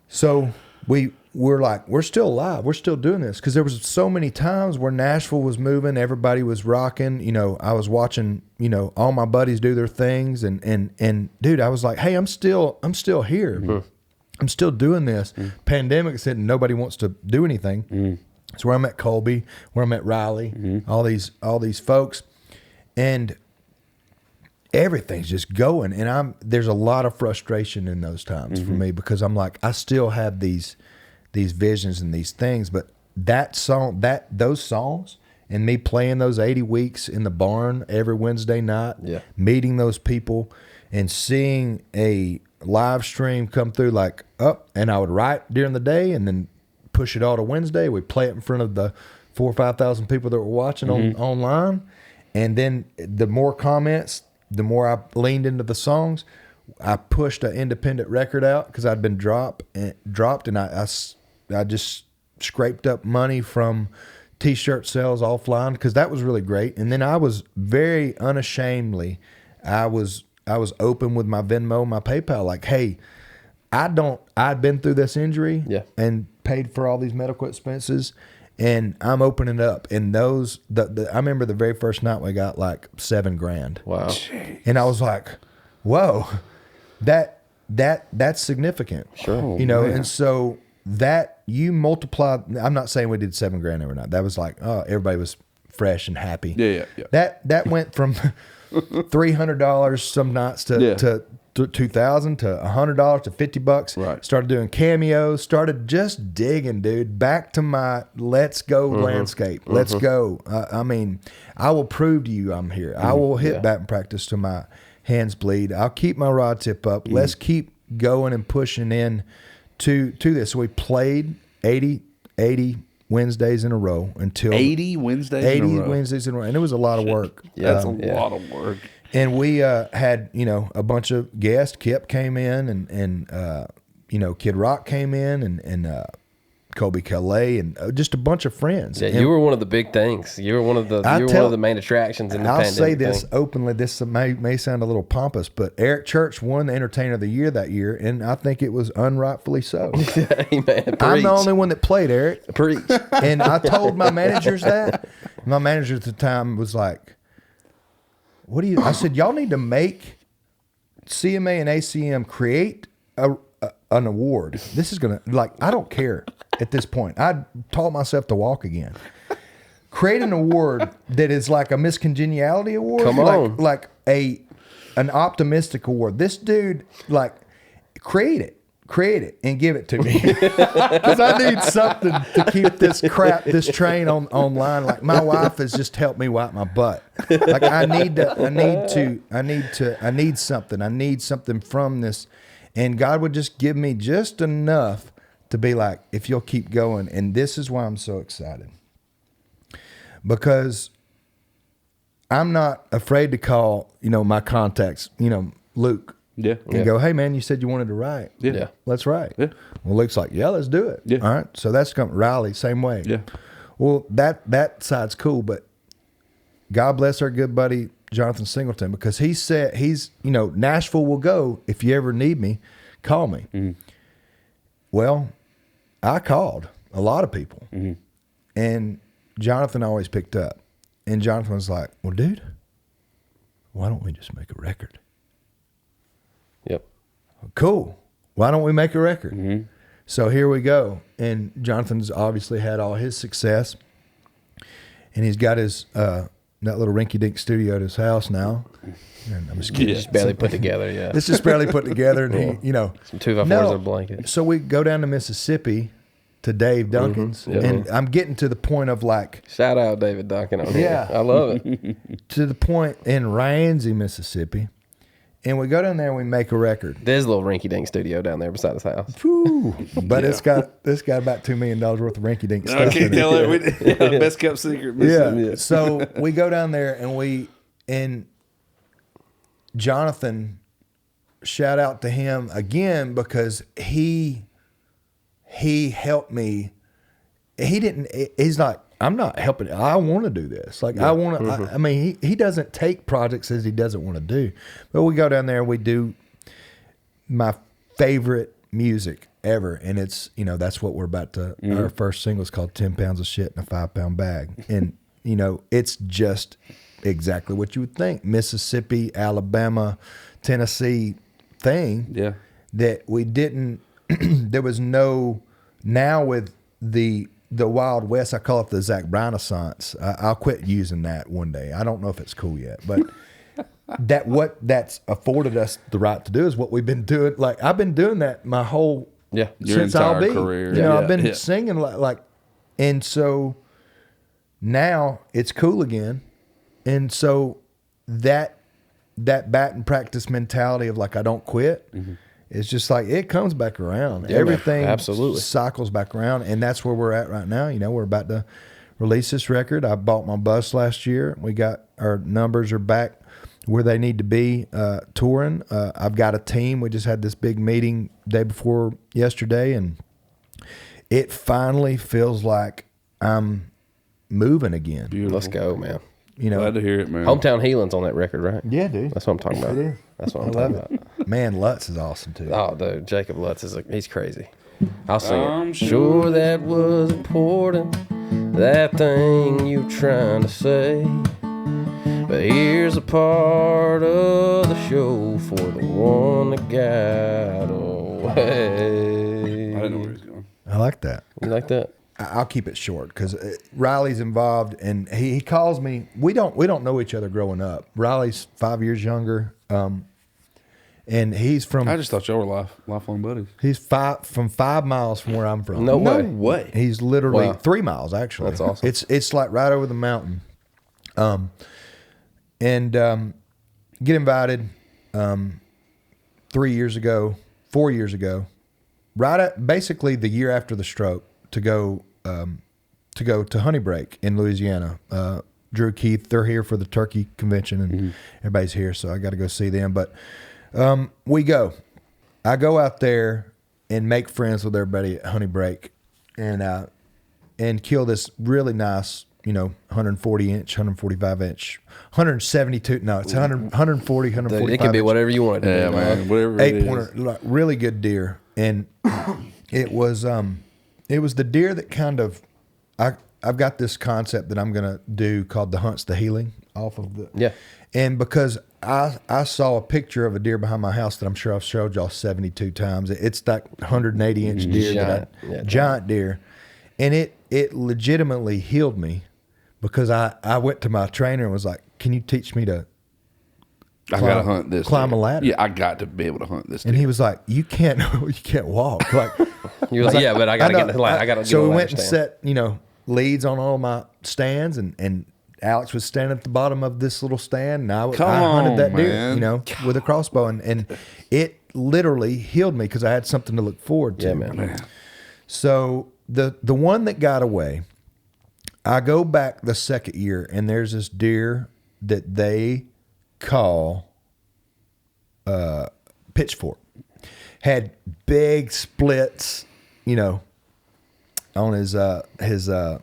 So we're like, we're still alive. We're still doing this, because there was so many times where Nashville was moving, everybody was rocking. I was watching, all my buddies do their things, and dude, I was like, hey, I'm still here. I'm still doing this. Pandemic's hitting, nobody wants to do anything. It's where I met Colby, where I met Riley, all these folks, and everything's just going. And there's a lot of frustration in those times for me, because I'm like, I still have these visions and these things, but those songs and me playing those 80 weeks in the barn every Wednesday night, meeting those people and seeing a live stream come through, like and I would write during the day and then push it all to Wednesday. We play it in front of the 4,000 or 5,000 people that were watching online. And then the more comments, the more I leaned into the songs. I pushed an independent record out because I'd been dropped, and I just scraped up money from T-shirt sales offline, because that was really great. And then I was very unashamedly, I was open with my Venmo, my PayPal, like, hey, I'd been through this injury and paid for all these medical expenses, and I'm opening up. And I remember the very first night we got like $7,000. Wow. Jeez. And I was like, whoa, that's significant. Sure. You know, and so that you multiply, I'm not saying we did $7,000 every night. That was like, oh, everybody was fresh and happy. Yeah. That went from $300 some nights to $2,000 to $100 to $50. Right. Started doing cameos. Started just digging, dude. Back to my let's go landscape. Let's go. I mean, I will prove to you I'm here. I will hit batting practice till my hands bleed. I'll keep my rod tip up. Let's keep going and pushing in to this. So we played 80 Wednesdays in a row until 80 Wednesdays 80 in a row. Wednesdays in a row, and it was a lot of work. That's a lot of work. And we had, you know, a bunch of guests. Kip came in, and you know, Kid Rock came in, and Colby Calais, and just a bunch of friends. Yeah, and you were one of the big things. You were one of the main attractions in the pandemic. I'll say this openly. This may sound a little pompous, but Eric Church won the Entertainer of the Year that year, and I think it was unrightfully so. Amen. I'm the only one that played, Eric. Preach. And I told my managers that. My manager at the time was like, "What do you?" I said, "Y'all need to make CMA and ACM create an award. This is gonna I don't care at this point. I taught myself to walk again. Create an award that is like a miscongeniality award. Come on, like an optimistic award. This dude create it and give it to me because I need something to keep this train online. Like my wife has just helped me wipe my butt. Like I need something. I need something from this, and God would just give me just enough to be like, if you'll keep going. And this is why I'm so excited, because I'm not afraid to call, my contacts, Luke. Yeah. And go, hey man, you said you wanted to write. Yeah. Let's write. Yeah. Well, Luke's like, yeah, let's do it. Yeah. All right. So that's coming. Riley, same way. Yeah. Well, that side's cool, but God bless our good buddy Jonathan Singleton, because he said Nashville will go if you ever need me, call me. Mm-hmm. Well, I called a lot of people, mm-hmm. and Jonathan always picked up. And Jonathan was like, well, dude, why don't we just make a record? Yep. Cool. Why don't we make a record? Mm-hmm. So here we go. And Jonathan's obviously had all his success, and he's got his that little rinky-dink studio at his house now. And I'm just kidding. Just barely put together. Yeah. It's just barely put together, and he, some 2x4s and a blanket. So we go down to Mississippi to Dave Duncan's, Mm-hmm. Yeah. and I'm getting to the point of shout out David Duncan on here. Yeah. I love it. to the point in Ramsey, Mississippi. And we go down there and we make a record. There's a little rinky-dink studio down there beside his house. Whew. But it's got about $2 million worth of rinky-dink stuff. I can't in tell it. it. Best kept secret. Yeah. So we go down there and Jonathan, shout out to him again, because he helped me. He's like, I'm not helping. I want to do this. Like, I want to, I mean, he doesn't take projects as he doesn't want to do. But we go down there and we do my favorite music ever. And it's, that's what we're about to, our first single is called 10 Pounds of Shit in a 5-pound bag. And, it's just exactly what you would think. Mississippi, Alabama, Tennessee thing. Yeah. That we didn't, there was no, now with the Wild West, I call it the Zach Renaissance. I'll quit using that one day. I don't know if it's cool yet, but that's afforded us the right to do is what we've been doing. Like, I've been doing that my whole Your since entire I'll be career. I've been singing like, and so now it's cool again, and so that batting practice mentality of like I don't quit. Mm-hmm. It's just like it comes back around. Yeah, everything absolutely cycles back around, and that's where we're at right now. We're about to release this record. I bought my bus last year. We got our numbers are back where they need to be touring. I've got a team. We just had this big meeting day before yesterday, and it finally feels like I'm moving again. Beautiful. Let's go, man. Glad to hear it, man. Hometown Healing's on that record, right? Yeah, dude. That's what I'm talking about. It is. That's what I'm talking about. Man, Lutz is awesome too. Oh, dude, Jacob Lutz he's crazy. I'll sing I'm it. Sure, that was important, that thing you trying to say. But here's a part of the show for the one that got away. I didn't know where he was going. I like that. You like that? I'll keep it short because Riley's involved, and he calls me. We don't know each other growing up. Riley's 5 years younger, and he's from. I just thought y'all were lifelong buddies. He's 5 miles from where I'm from. No way. way. He's literally Wow. 3 miles actually. That's awesome. It's like right over the mountain. Get invited 4 years ago, right at basically the year after the stroke to go to Honey Break in Louisiana. Drew, Keith, they're here for the turkey convention, and everybody's here, so I got to go see them. But we go. I go out there and make friends with everybody at Honey Break, and kill this really nice, 140 inch, 145 inch, 172. No, it's 140, 145. It can be whatever you want it to Yeah, be, man. Whatever it is. 8-pointer, like really good deer, and it was the deer that kind of I've got this concept that I'm gonna do called the Hunt's the Healing off of the and because I saw a picture of a deer behind my house that I'm sure I've showed y'all 72 times. It's that 180 inch deer, giant deer, and it legitimately healed me because I went to my trainer and was like, "Can you teach me to?" I gotta hunt this. Climb deer. a ladder. Yeah, I got to be able to hunt this. And deer. he was like, "You can't walk." Like You're like, yeah, but I gotta get the line. I gotta get So a we ladder went and stand. set, leads on all my stands, and Alex was standing at the bottom of this little stand, and I hunted that man. deer, with a crossbow, and it literally healed me because I had something to look forward to. Yeah, man. So the one that got away, I go back the second year, and there's this deer that they call Pitchfork. Had big splits, on his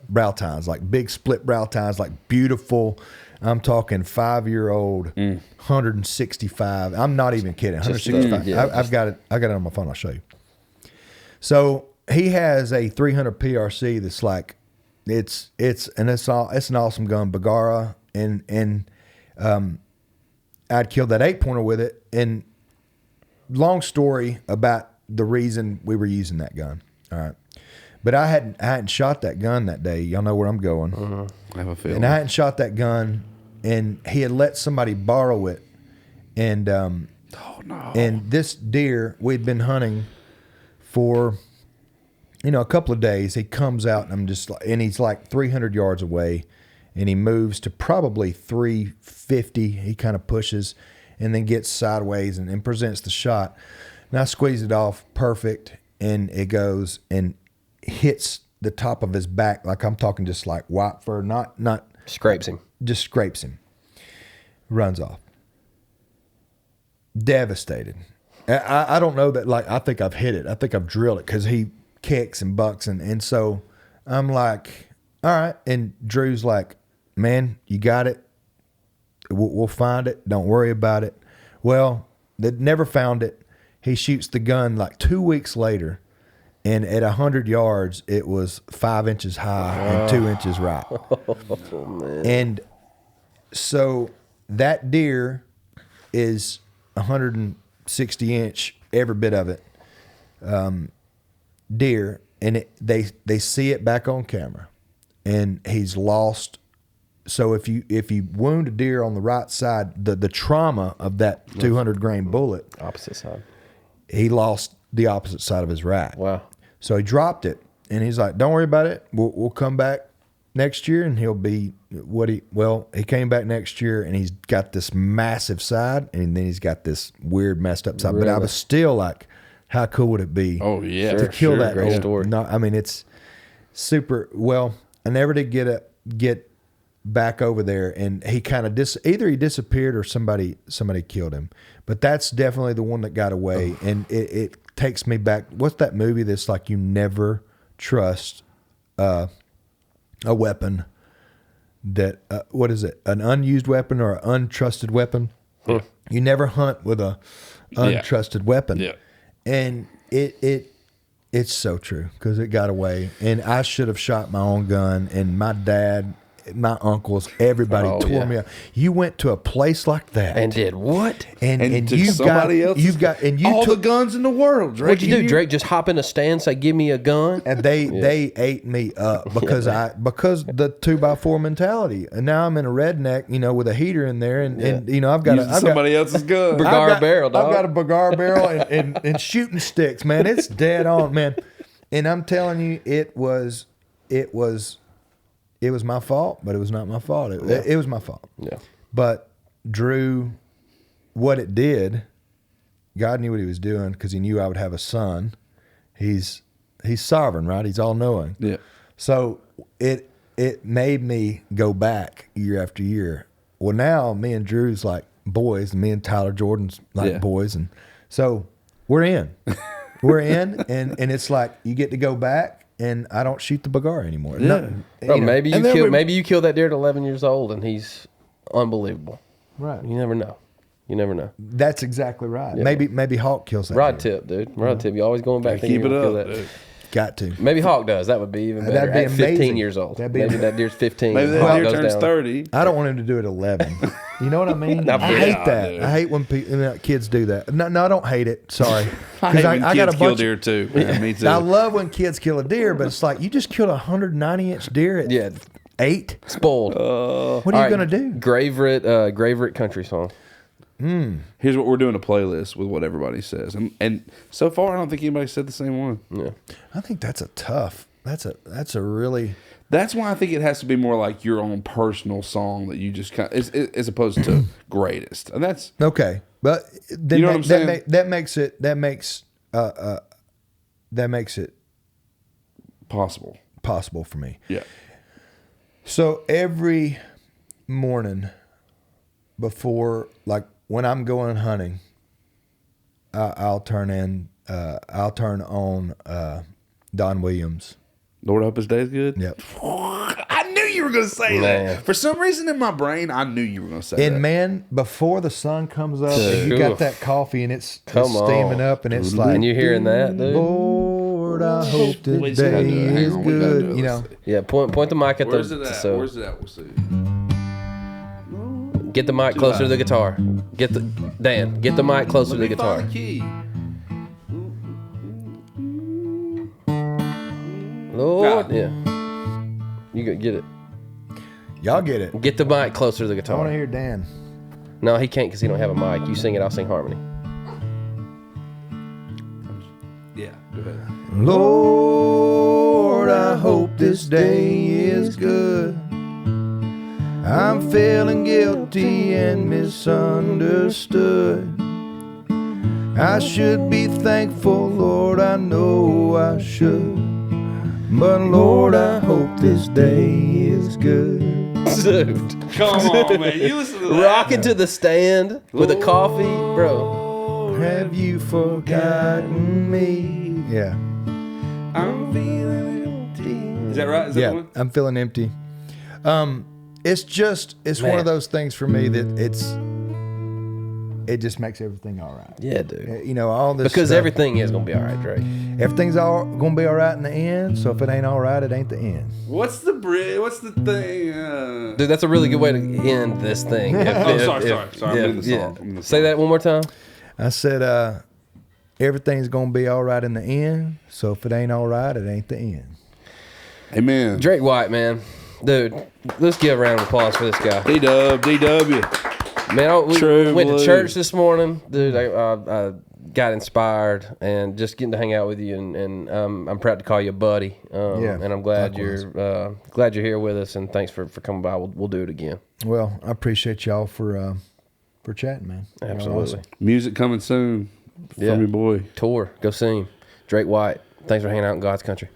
brow tines, like big split brow tines, like beautiful. I'm talking 5-year-old, 165. I'm not even kidding. 165. I've got it. I got it on my phone. I'll show you. So he has a 300 PRC that's like, it's an awesome gun, Bagara, and I'd killed that 8-pointer with it. And long story about the reason we were using that gun. All right. But I hadn't shot that gun that day. Y'all know where I'm going. I have a feeling. And I hadn't shot that gun, and he had let somebody borrow it. And and this deer we'd been hunting for, a couple of days. He comes out, and he's like 300 yards away, and he moves to probably 350. He kind of pushes, and then gets sideways and presents the shot. And I squeeze it off perfect, and it goes and hits the top of his back, like I'm talking just like white fur, not Scrapes him. just scrapes him. Runs off. Devastated. I don't know that, like, I think I've hit it. I think I've drilled it because he kicks and bucks. And so I'm like, all right. And Drew's like, man, you got it. We'll find it. Don't worry about it. Well, they never found it. He shoots the gun like 2 weeks later. And at 100 yards, it was 5 inches high and 2 inches right. And so that deer is 160 inch, every bit of it, deer. And they see it back on camera. And he's lost. So if you wound a deer on the right side, the trauma of that 200 grain bullet, Opposite side. he lost the opposite side of his rack. Wow. So he dropped it, and he's like, "Don't worry about it. We'll come back next year, and he'll be he came back next year, and he's got this massive side, and then he's got this weird messed up side. Really? But I was still like, how cool would it be? Oh yeah, to kill that great old story. No, I mean it's super. Well, I never did get back over there, and he kind of either he disappeared or somebody killed him. But that's definitely the one that got away, and it takes me back. What's that movie that's like you never trust a weapon that what is it? An unused weapon or an untrusted weapon? You never hunt with a untrusted weapon. Yeah. And it's so true because it got away. And I should have shot my own gun. And my dad, my uncles, everybody tore me up. You went to a place like that And did what? And took somebody else's all the guns in the world, Drake. What'd you do, Drake? Just hop in a stand, say, "Give me a gun." And they ate me up because because the 2x4 mentality. And now I'm in a redneck, with a heater in there, and I've got somebody else's gun. Bergar barrel, dog. I've got a Bergar barrel and shooting sticks, man. It's dead on, man. And I'm telling you, it was my fault, but it was not my fault. It was my fault. Yeah. But Drew, what it did, God knew what he was doing because he knew I would have a son. He's sovereign, right? He's all knowing. Yeah. So it made me go back year after year. Well, now me and Drew's like boys, and me and Tyler Jordan's like boys, and so we're in. We're in, and it's like you get to go back. And I don't shoot the Bergar anymore. Yeah. No, Bro, maybe you killed that deer at 11 years old, and he's unbelievable. Right. You never know. You never know. That's exactly right. Yeah. Maybe Hawk kills that Rod deer. tip, dude. Rod tip. You always going back. Keep it up, that. dude. Got to. Maybe Hawk does. That would be even better. That'd be at 15 amazing. years old. Maybe that deer's 15. Maybe Hawk that deer goes turns down. 30. I don't want him to do it at 11. You know what I mean? I Yeah, hate that. dude. I hate when kids do that. No, I don't hate it. Sorry. I hate when I got kids a kill bunch deer too. Yeah, me too. I love when kids kill a deer, but it's like you just killed a 190-inch deer at 8. Spoiled. What are you going to do? Grave Root country song. Here's what we're doing: a playlist with what everybody says, and so far I don't think anybody said the same one. Yeah. I think that's a really. That's why I think it has to be more like your own personal song that you just kind of, as opposed to greatest, and that's Okay, but then You know what I'm saying? that makes it possible. possible for me. Yeah, So every morning before, like when I'm going hunting, I'll turn on Don Williams. Lord, I hope his day's good. Yep. I knew you were going to say Man. that. For some reason in my brain, I knew you were going to say And that. man, before the sun comes up, and you Oof. got that coffee and it's Come on. steaming up, and it's like, And you hearing that, dude? Lord, I hope this Wait, so we gotta day do it. Hang is on, we gotta do good. it. You Let's know, see. Yeah, point the mic at Where's the it at? so Where's it at? We'll see. get the mic closer to the guitar. Get the mic closer to the Let me guitar. find the key. Lord, Nah. yeah. You go get it. y'all get it. Get the mic closer to the I want guitar. to hear Dan. No, he can't because he don't have a mic. You sing it, I'll sing harmony. Yeah, go ahead. Lord, I hope this day is good. I'm feeling guilty and misunderstood. I should be thankful, Lord, I know I should. But Lord, I hope this day is good. Dude. Come on, man. You listen to that. Rocking to the stand with a coffee, bro. Have you forgotten me? Yeah. I'm feeling empty. Is that right? Is that the Yeah, one? I'm feeling empty. It's one Man. of those things for me that it just makes everything all right. Yeah, dude. You know, all this Because stuff, everything is gonna be all right, Drake. everything's all gonna be all right in the end. So if it ain't all right, it ain't the end. What's the bridge? What's the thing? Dude, that's a really good way to end this thing. Oh, sorry. I'm in the song. I'm in the Say song. that one more time. I said, everything's gonna be all right in the end. So if it ain't all right, it ain't the end. Amen. Drake White, man. Dude, let's give a round of applause for this guy. DW. Man, we True went to blue. church this morning. Dude, I got inspired and just getting to hang out with you. And I'm proud to call you a buddy. Yeah, And I'm glad likewise. you're here with us. And thanks for coming by. We'll do it again. Well, I appreciate y'all for chatting, man. Y'all are Absolutely. awesome. Music coming soon from Yeah. your boy. Tour. Go see him. Drake White. Thanks for hanging out in God's country.